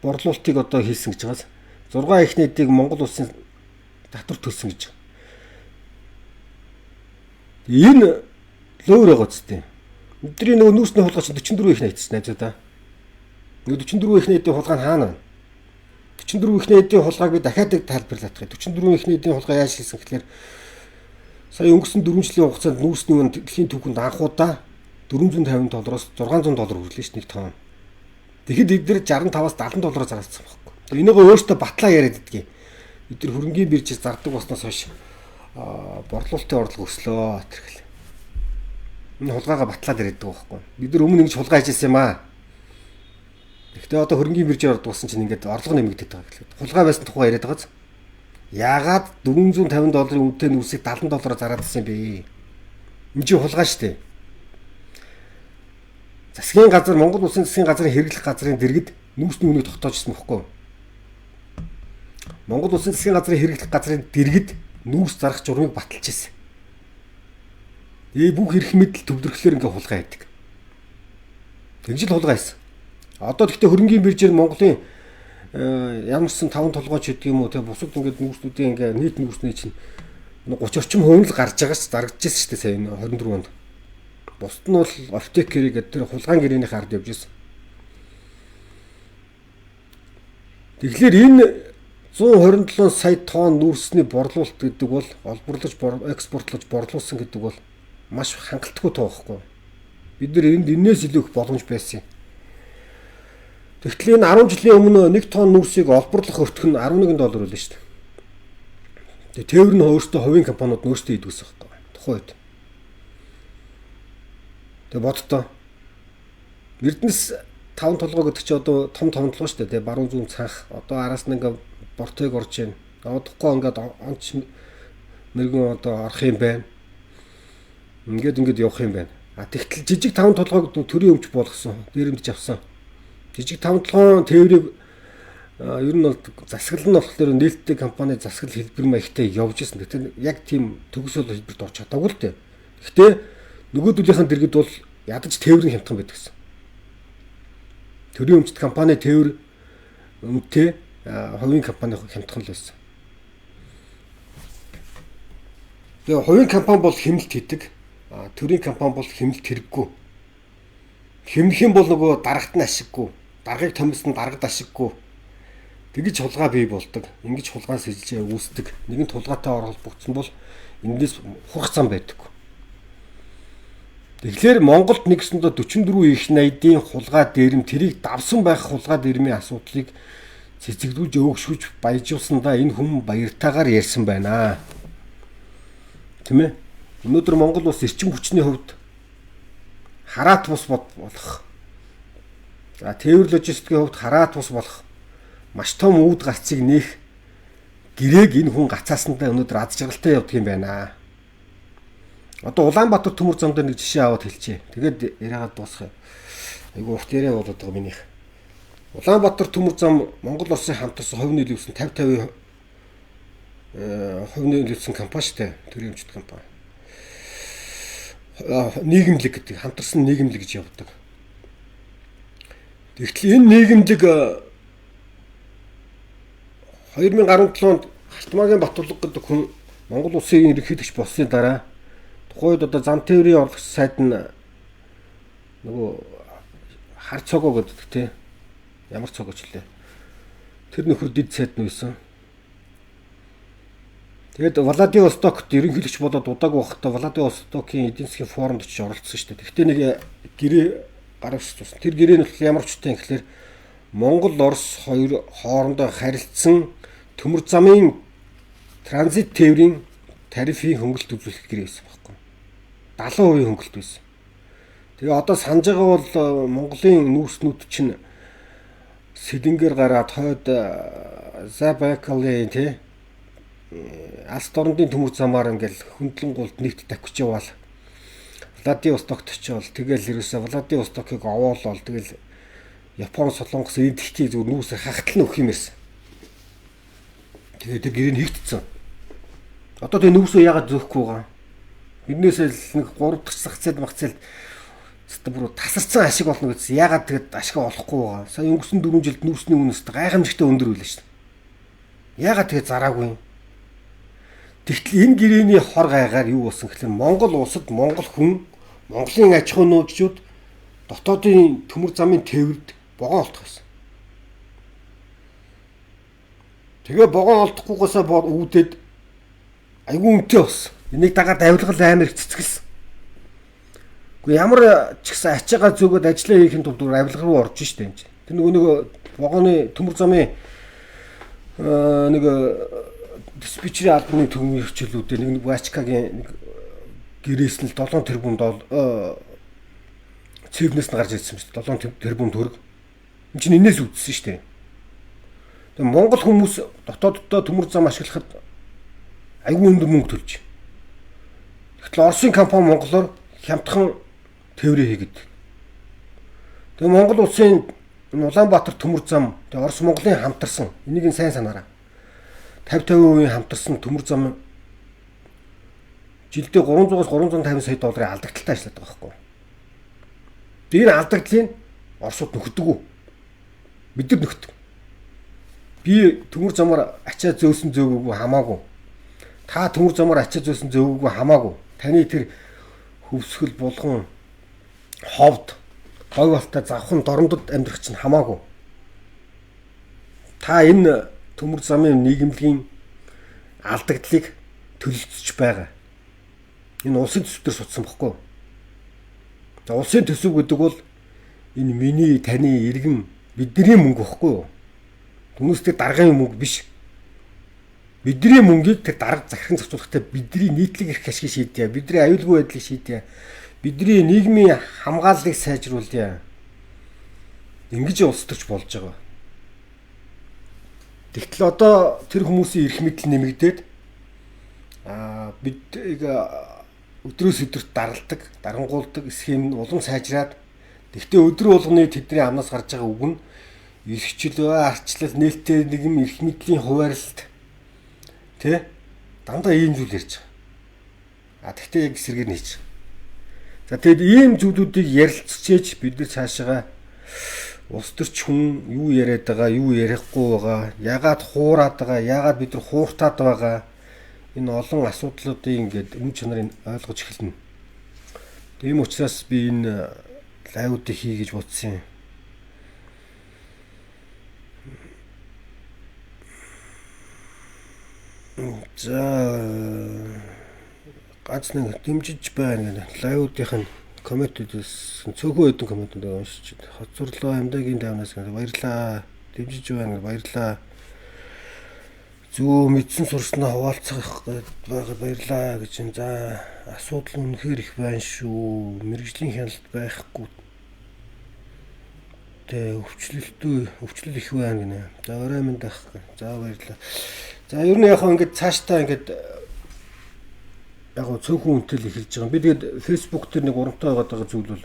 борлуулалтыг одоо хийсэн гэж байгаас 6 их найдыг Монгол улсын татвар төлсөн гэж. Энэ лөөр байгаа ч тийм. Бидний нөгөө нүүрсний хулгай чинь 44 их найдсан найзуудаа. Нөгөө 44 их найдын хулгай нь хаана вэ? 44 их найдын хулгайг би дахиад тайлбарлах гэх. 44 их найдын хулгай яаж хийсэн гэхээр сая өнгөрсөн 4 жилийн хугацаанд нүүрсний үн дэлхийн түүхэнд анхудаа $450-600 хүрлээ ш нэг тонн. Тэгэхэд эдгээр 65-аас $70 зарцсан байхгүй. Энийг өөртөө батлаа яриад идэгий. Эдгээр хөрөнгийн биржээс зардаг болсноос хойш борлуулалтын орлого өслөө тэрхэл. Энэ хулгайгаа батлаад ирээд байгаа байхгүй. Бид нар өмнө ингэж хулгай хийжсэн юм аа. Гэхдээ одоо хөрөнгийн биржээр ордог болсон чинь ингээд орлого нэмэгдээд байгаа гэхлээр. Хулгай байсан тухай яриад байгааз. Яагаад $450 үнэтэй нүсийг $70 зараад ирсэн бэ? Энэ чинь хулгай шүү дээ. Засгийн газар Монгол улсын засгийн газрын хэрэглэх газрын дэргэд нүүрсний үнийг тогтоожсэн байхгүй. Монгол улсын засгийн газрын хэрэглэх газрын дэргэд нүүрс зарах журмыг баталж ирсэн. Бүх эрх мэдэл төвлөрөхлөөр ингээ хулгай хийдэг. Тэгж л хулгай хийсэн. Одоо гэхдээ хөрөнгийн биржээр Монголын ямарсан 5 толгойч гэдэг юм уу те бусад ингээд нүүрснүүдийн ингээ нийт нүүрсний чинь 30 орчим хувь л гарч байгаас зарагдчихсэн шүү дээ сая 24 онд. Бусд нь бол офтекерийг гэдэг тэр хулгайн гэрээнийх ард явж ирсэн. Тэгэхээр энэ 127 сая тонн нүүрсний борлуулалт гэдэг бол олборлож экспортлож борлуулсан гэдэг бол маш хангалтгүй тоо байхгүй. Бид нар энд энэс илүү их боломж байсан юм. Тэгтэл энэ 10 жилийн өмнө 1 тонн нүүрсийг олборлох өртөх нь $11 байлаа шүү дээ. Тэгээ тээвэр нь өөртөө хувийн компаниуд нь өөртөө идэгсэн байхгүй. Тухайн үед. Тэгээ боддоо. Эрдэнэс 5 толгой гэдэг чи одоо том толгой шүү дээ. Баруун зүүн цанх. Одоо араас нь ингээ бортыг орж ийн. Одохгүй ингээд онч мэрэгэн одоо орох юм байна. Ингээд явах юм байна. Тэгтэл жижиг 5 толгойг төрийн өмч болгосон. Дээрэмдж авсан. Жижиг 5 толгойн тээврийг ер нь бол засаглал нь болохоор нээлттэй компани засаглал хэлбэр маягтай явж исэн. Тэгтээ яг тийм төгсөл хэлбэрт орч чадаагүй л дээ. Гэхдээ нөгөөдөлийнхэн дэргэд бол ядаж тээврийн хямдхан байдаг гэсэн. Төрийн өмчт компани тээвэр өмтэй хувийн компани хямдхан л байсан. Тэгээ хувийн компани бол хэмнэлт хийдэг. Төрийн компани бол хэмнэлт хэрэггүй. Хэмнэх юм бол нөгөө дарагт нь ашиггүй. Даргыг томилсон дарагт ашиггүй. Тэгж хулгай бий болдог. Ингэж хулгай сэлжээ үүсдэг. Нэгэн тулгаатай оролцсон бол эндээс хурх зам байдаг. Тэгэхээр Монголд нэгсэндээ 44 их найдын хулгай дээрэм тэрийг давсан байх хулгай дээрмийн асуудлыг цэцэгдүүлж өөгшүүлж баяжуулсандаа энэ хүн баяртайгаар ярьсан байна. Тэ мэ? Өнөөдөр Монгол улс эрчим хүчний хувьд хараат бус болох. За тээвэр логистикийн хувьд хараат бус болох маш том үүд гарцыг нээх гэрээг энэ хүн гацаасандаа өнөөдөр аз жаргалтай явдаг юм байна. Одоо Улаанбаатар төмөр зам дээр нэг жишээ аваад хэлчихье. Тэгээд яриагаад дуусгая. Айгу урт яриа болоод байгаа минийх. Улаанбаатар төмөр зам Монгол Оросын хамтарсан хувь нээлтсэн 50-50 хувь нээлтсэн компани шүү дээ. Төрийн өмчт компани. Нийгэмлэг гэдэг хамтарсан нийгэмлэг гэж явдаг. Тэгтэл энэ нийгэмлэг 2017 онд Халтмаагийн Батбулга гэдэг хүн Монгол улсын ерөнхийлөгч болсны дараа тухайд одоо зам тээврийн орлогч сайд нь нөгөө хар цогоо гэдэг тий ямар цогооч лээ. Тэр нөхөр дид сайд нь байсан. Тэгээд Владивостокт ерөнхийлөгч болоод удаагүй байхдаа Владивостокийн эдийн засгийн форумд очиж оролцсон шүү дээ. Гэхдээ нэг гэрээ гаргаж туссан. Тэр гэрээ нь ямар ч үстэй юм гэхэлэр Монгол Орос хоёр хоорондоо харилцсан төмөр замын транзит тээврийн тарифын хөнгөлөлт үзүүлэх гэрээ байсан байхгүй. 70% хөнгөлөлт байсан. Тэгээ одоо санаж байгаа бол Монголын нүүрснүүд чинь Сэлэнгээр гараад хойд Забайкалын тий Алс дорндын төмөр замаар ингээл хөндлөнгуулд нэгт тавьчих яваал Владивостокт очивол тэгэл ерөөсө Владивостокыг овоолол тэгэл Япон солонгос эдгчий зүр нүүсээр хахтал нөх юм ирсэн. Тэгээд тэр гэрээ нь хийгдсэн. Одоо тэр нүүсөө яагаад зөөхгүй байгаа? Биднээс л нэг 3 дахь зах зээл магцэл зөвхөн бүр тасарсан ашиг болно гэсэн. Ягаад тэгэд ашиг олохгүй байгаа. Сая өнгөрсөн 4 жилд нүүрсний үнэс гайхамшигтай өндөр байлаа шүү дээ. Ягаад тэгээд зараагүй юм? Тэгтэл энэ гэрээний хор гайгаар юу болсон гэхээр Монгол улсад Монгол хүн, Монголын аж ахуй нөөцчүүд дотоодын төмөр замын тээврд богоон олдох байсан. Тэгээ богоон олдохгүйгээсээ үүдээд айгүй үнэтэй болсон. Энийг дагаад авилгал амар их цэцгэлсэн. Гэхдээ ямар ч гэсэн ачаагаа зөөгөөд ажиллаа хийхин тулд авилга руу орж штэ энэ. Тэр нөгөө вагоны төмөр замын нэг диспетчерийн албаны төвийн хичээлүүдээ нэг Вачкагийн нэг гэрээс нь 7 тэрбум цэвнээс нь гарч ирсэн шүү дээ. 7 тэрбум төгрөг. Энэ чинь энэс үүдсэн шүү дээ. Тэгээ Монгол хүмүүс дотооддоо төмөр зам ашиглахад айгүй өндөр мөнгө төлж. Тэгтэл Оросын компани Монголоор хямдхан тээврээ хийгээд. Тэгээ Монгол улсын Улаанбаатар төмөр зам тэгээ Орос Монголын хамтарсан. Энийг нь сайн санаарай. 50% хамтарсан төмөр зам жилдээ 300-аас 350 сая долларын алдагдaltaй ажилладаг байхгүй. Тэр алдагдлыг Оросууд нөхдөг. Бид нар нөхдөг. Би төмөр замаар ачаа зөөсөн зөөгөөгүй хамаагүй. Та төмөр замаар ачаа зөөсөн зөөгөөгүй хамаагүй. Таны тэр хөвсгөл булган ховд говь алтай завхан дормдод амьдрах чинь хамаагүй. Та энэ төмөр замын нийгэмлэгийн алдагдлыг төлөвлөж байгаа. Энэ улсын төсөв дээр суудсан бохгүй. За улсын төсөв гэдэг бол энэ миний таны иргэн бидний мөнгө бохгүй юу? Хүмүүс тэр даргын мөнгө биш. Бидний мөнгийг тэр дарга захиран зохицуулахдаа бидний нийтлэг эрх ашиг шийдээ. Бидний аюулгүй байдлыг шийдээ. Бидний нийгмийн хамгааллыг сайжруулъя. Ингэж улс төрч болж байгаа. Тэгтэл одоо тэр хүмүүсийн эрх мэдэл нэмэгдээд бид өдрөөс өдөрт даралдаг, дарангуулдаг схем нь улам сайжраад тэгтээ өдөр болгоны тэдний амнаас гарч байгаа үг нь эрхчлөө, арчлал, нээлттэй нийгэм эрх мэдлийн хуваарлалт дандаа ийм зүйл ярьж байгаа. Тэгтээ яг эсрэгээр нь хийж. За тэгэд ийм зүйлүүдийг ярилцчихээж бид нар цаашаа улс төрч хүн юу яриад байгаа, юу ярихгүй байгаа, ягаад хуураад байгаа, ягаад бид нар хууртаад байгаа. Энэ олон асуудлуудыг ингээд үн чанарыг ойлгож эхэлнэ. Тийм учраас би энэ лайвуудыг хий гэж бодсон юм. За ганц нэг дэмжиж байна гэнэ. Лайвуудын комментүүдээс цөөхөн хэдэн комментүүд уншиж байна. Хоцорлоо амьдагийн давнаас баярлаа. Дэмжиж байна баярлаа. Зөө мэдсэн сурснаа хуваалцах байгаа баярлаа гэж байна. За асуудал үнэхээр их байна шүү. Мэргэжлийн хяналт байхгүй. Тэ өвчлөл их байна гинэ. За орой минь дах. За баярлаа. За ер нь яг ингээд цаашдаа ингээд яг цөөхөн үнэтэл эхэлж байгаа. Би тэгээд Facebook дээр нэг урамтай байгаа зүйл бол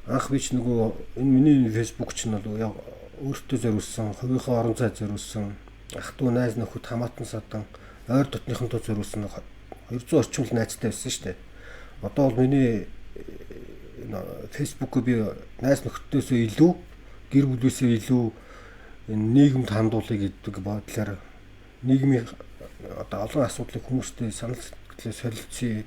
анх би ч нөгөө энэ миний Facebook ч нь бол яг өөртөө зориулсан, хувийнхаа орон зай зориулсан, ах トゥ найз нөхөд хамаатан садан ойр дотныхонтой зориулсан 200 орчим л найзтай байсан шүү дээ. Одоо бол миний Facebook-ыг би найз нөхдөдөөсөө илүү, гэр бүлээсээ илүү нийгэмд хандуулъя гэдэг бодлоор нийгмийн одоо олон асуудлыг хүмүүстэй санал солилцъя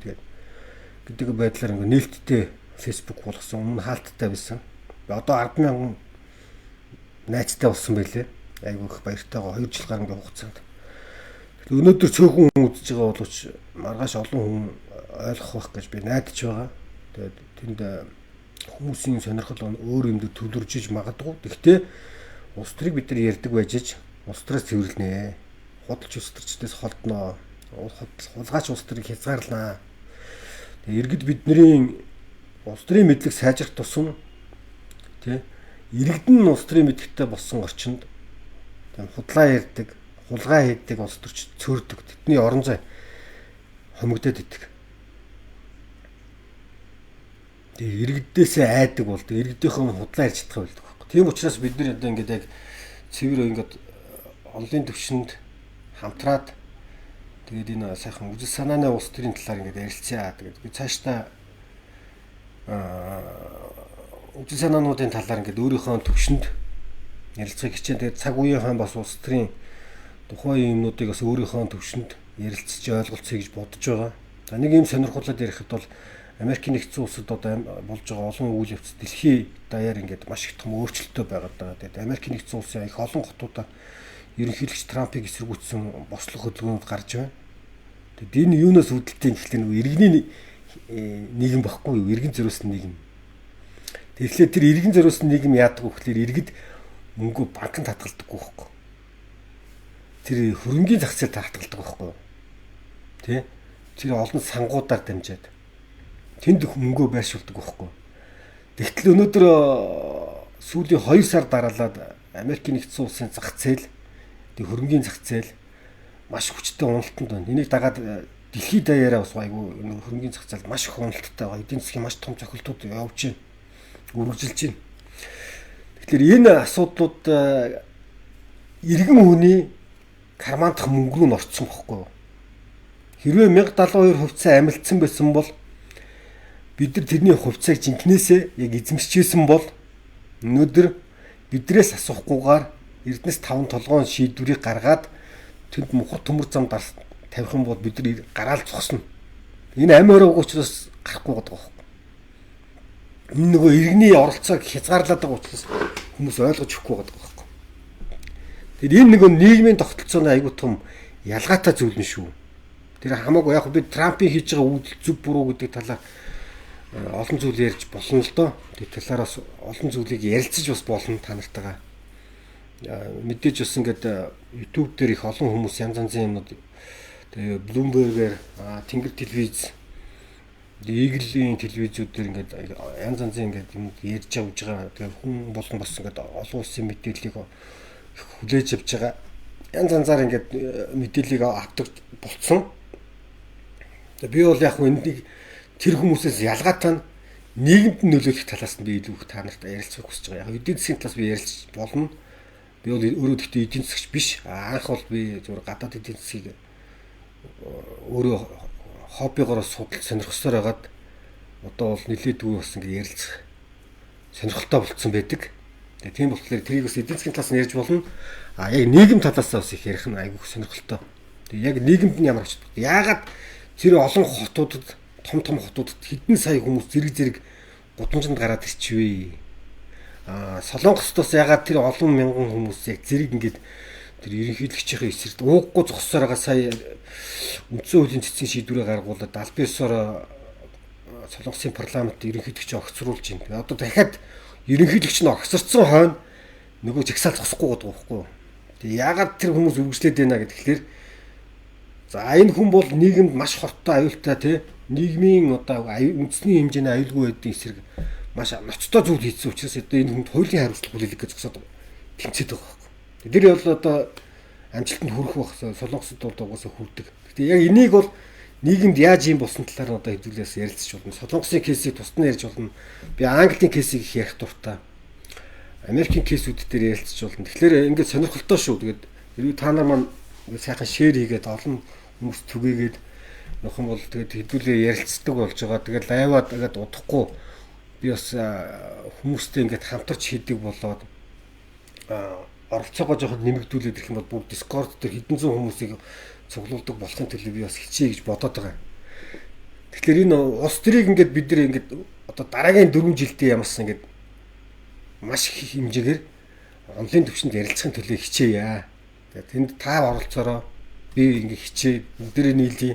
гэдэг байдлаар ингээ нээлттэй Facebook болгосон. Өмнө хаалттай байсан. Одоо 100000 найзтай болсон байлээ. Айгу их баяртайгаа 2 жил гарсан хугацаанд. Тэгэхээр өнөөдөр цөөхөн хүн үзэж байгаа боловч маргааш олон хүн ойлгох байх гэж би найдаж байгаа. Тэгээд тэнд хүмүүсийн сонирхол өөр юм дээр төвлөрж магадгүй. Гэхдээ улс төрийг бид нар ярьдаг байж улс төрөөс цэвэрлэнэ. Худалч улс төрчдөөс холдноо. Хулгайч улс төрийг хязгаарлаа. Тэгээ иргэд бидний улс төрийн мэдлэг сайжрах тусам иргэдэн улс төрийн мэдлэгтэй болсон орчинд худлаа ярьдаг, хулгай хийдэг улс төрч цөөрдөг. Тэдний орон зай хомигдоод идэг. Тэгээ иргэдээсээ айдаг болдог. Иргэдийнхөө худлаа ярьж чадах болдог. Тийм учраас бид нар одоо ингээд яг цэвэр ингээд онлын төвшөнд хамтраад Тэгээд энэ сайхан үжил санааны улс төрийн талаар ингээд ярилцъя. Тэгээд цаашдаа үжил санаануудын талаар ингээд өөрийнхөө төвшөнд ярилцахыг хичээн. Тэгээд цаг үеийнхэн бас улс төрийн тухайн юмнуудыг бас өөрийнхөө төвшөнд ярилцж ойлголцъё гэж бодож байгаа. За нэг юм сонирхолтой ярихад бол Америкийн нэгдсэн улсад одоо болж байгаа олон үйл явц дэлхийн даяар ингээд маш их том өөрчлөлтөө байгаад байгаа. Тэгээд Америкийн нэгдсэн улсын их олон хотуудаа ерөнхийлөгч Трампыг эсэргүүцсэн бослох хөдөлгөөнүүд гарч байна. Тэгээд энэ юунаас үүдэлтэй гэхлээр нөгөө иргэний нийгэм багхгүй юу? Иргэн зориулсан нийгэм. Тэгэхээр тэр иргэн зориулсан нийгэм яадаг вэ гэхлээр иргэд мөнгө банкнд татгалдаггүй байхгүй. Тэр хөрөнгөний зах зээлд татгалдаг байхгүй юу? Тэ? Тэр олон сангуудаар дамжаад тэнд мөнгөө байршуулдаг байхгүй. Тэгтэл өнөөдөр сүүлийн 2 сар дараалаад Америкийн нэгдсэн улсын зах зээл, тэг хөрөнгөний зах зээл маш хүчтэй уналтанд байна. Энийг дагаад дэлхийд даяараа бас айгүй хөрөнгөний зах зээл маш их уналттай байгаа. Эдийн засгийн маш том цохилтууд явж байна. Үргэлжилж байна. Тэгэхээр энэ асуудлууд иргэн хүний кармандах мөнгө рүү орцсон бохгүй юу? Хэрвээ 1072 хувьцаа амилдсан байсан бол бид нар тэрний хувьцааг жинкнээсээ яг эзэмшижсэн бол өнөөдөр бидрээс асуухгүйгээр Эрдэнэс 5 толгойн шийдвэрийг гаргаад тэнд мухар төмөр зам тавих юм бол бид нар гараал зогсно. Энэ амь ороогүй учраас гарахгүй байгаа байхгүй. Энэ нөгөө иргэний оролцоог хязгаарлаад байгаа учраас хүмүүс ойлгож өгөхгүй байгаа байхгүй. Тэгэхээр энэ нөгөө нийгмийн тогтолцооны аягүй том ялгаатай зүйл нь шүү. Тэр хамаагүй яг бид Трампын хийж байгаа үйлдэл зөв буруу гэдэг талаар олон зүйл ярьж болно л доо. Тэр талаараас олон зүйлийг ярилцаж бас болно та нартайгаа. Мэдээж бас ингээд YouTube дээр их олон хүмүүс янз янзын юмнууд тэгээ Bloomberg-ээр Тэнгэр телевиз, Eagle-ийн телевизүүд дээр ингээд янз янзын ингээд юм ярьж авж байгаа. Тэгээ хүн болгон бас ингээд олон улсын мэдээллийг хүлээж авч байгаа. Янз янзаар ингээд мэдээллийг авдаг болцсон. Би бол яг энийг тэр хүмүүсээс ялгаатай нийгэмд нөлөөлөх талаас нь би илүү их та нартай ярилцах хүсэж байгаа. Яг эдийн засгийн талаас би ярилцж болно. Би бол өөрөө гэхдээ эдийн засгч биш. Анх бол би зөвхөн гадаад эдийн засгийг өөрөө хоббигоор судалж сонирхсоор байгаад одоо бол нэлээдгүй бас ингэ ярилцах сонирхолтой болцсон байдаг. Тэгээ тийм болохоор тэрийг бас эдийн засгийн талаас нь ярьж болно. Яг нийгэм талаас нь бас их ярих нь айгүй сонирхолтой. Тэгээ яг нийгэмд нь ямар очдог. Яагаад тэр олон хотуудад том хотуудад хэдэн сая хүмүүс зэрэг гудамжинд гараад ирчихвээ. Солонгостоос ягаад тэр олон мянган хүмүүс яг зэрэг ингээд тэр ерөнхийлөгчийн эсрэг ууггүй зогссоор байгаа сая үндсэн хуулийн цэцгийн шийдвэрээ гаргуулад аль биесээр Солонгосын парламент ерөнхийлөгчөө огцруулж байна. Тэгээ одоо дахиад ерөнхийлөгч нь огцорцсон хойно нөгөө жагсаал зогсохгүй байгаа байхгүй юу? Тэгээ ягаад тэр хүмүүс үргэлжлээд байна гэхэлэр за энэ хүн бол нийгэмд маш хортой аюултай тий нийгмийн одоо үндэсний хэмжээний аюулгүй байдгийн эсрэг маш ноцтой зүйл хийсэн учраас одоо энэ хүнд хуулийн хариуцлага хүлээлгэх гэж зогсоод тэмцээд байгаа байхгүй. Тэр бол одоо амжилтанд хүрэх байх Солонгосод бол угаасаа хүрдэг. Гэхдээ яг энийг бол нийгэмд яаж юм болсон талаар нь одоо хэвлэлээс ярилцж болно. Солонгосын кейсийг тусдаа ярьж болно. Би Английн кейсийг их ярих дуртай. Америкийн кейсүүд дээр ярилцж болно. Тэгэхээр ингээд сонирхолтой шүү. Тэгээд ерөө та нар маань сайхан шеэр хийгээд олон хүмүүс түгээгээд нөх юм бол тэгээд хэдүүлээ ярилцдаг болж байгаа. Тэгээд лайваад ингээд удахгүй би бас хүмүүстэй ингээд хамтарч хийдэг болоод оролцоогоо жоохон нэмэгдүүлээд ирэх юм бол бүр Discord дээр хэдэн зуун хүмүүсийг цуглуулдаг болохын төлөө би бас хичээе гэж бодоод байгаа. Тэгэхээр энэ улс төрийг ингээд бид нэр ингээд одоо дараагийн 4 жилдээ ямарс ингээд маш их хэмжээгээр онлайн төвчөнд ярилцахын төлөө хичээе. Тэгээд тэнд та оролцоороо би ингээд хичээ бүгдээ нийлээ.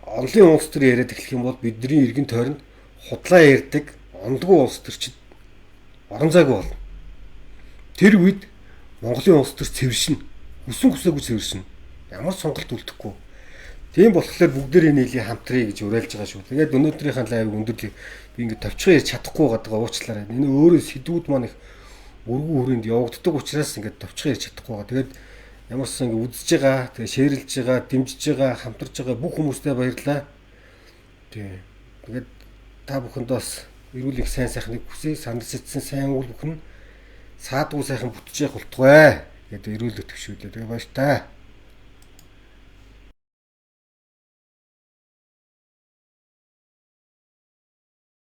Онлайн улс төр яриад эхлэх юм бол бидний иргэн тойронд худлаа ярьдаг ондгүй улс төрчид орон зайгүй болно. Тэр үед Монголын улс төр цэвэршин, хүсэн хүсээгүй цэвэршин. Ямар сонголт үлдэхгүй. Тийм болохоор бүгдээрээ нийлээ хамтрая гэж уриалж байгаа шүү. Тэгээд өнөөдрийнхээ лайв өндөрлөе. Би ингээд товчхон ярьж чадахгүй байгаа уучлаарай. Энэ өөрөө сэдвүүд маань их өргөн хүрээнд явагддаг учраас ингээд товчхон ярьж чадахгүй байгаа. Тэгээд ямар ч ингэ үзэж байгаа, тэгээд шеэрлж байгаа, дэмжиж байгаа, хамтарж байгаа бүх хүмүүстээ баярлалаа. Тэгээд та бүхэнд бас эрүүл их сайн сайхныг хүсье. Санал сэтгэсэн сайн үйл бүхэн саадгүй сайхан бүтэж явах болтугай гэдэг эрүүл өтгшүүлээ. Тэгээ баяр таа.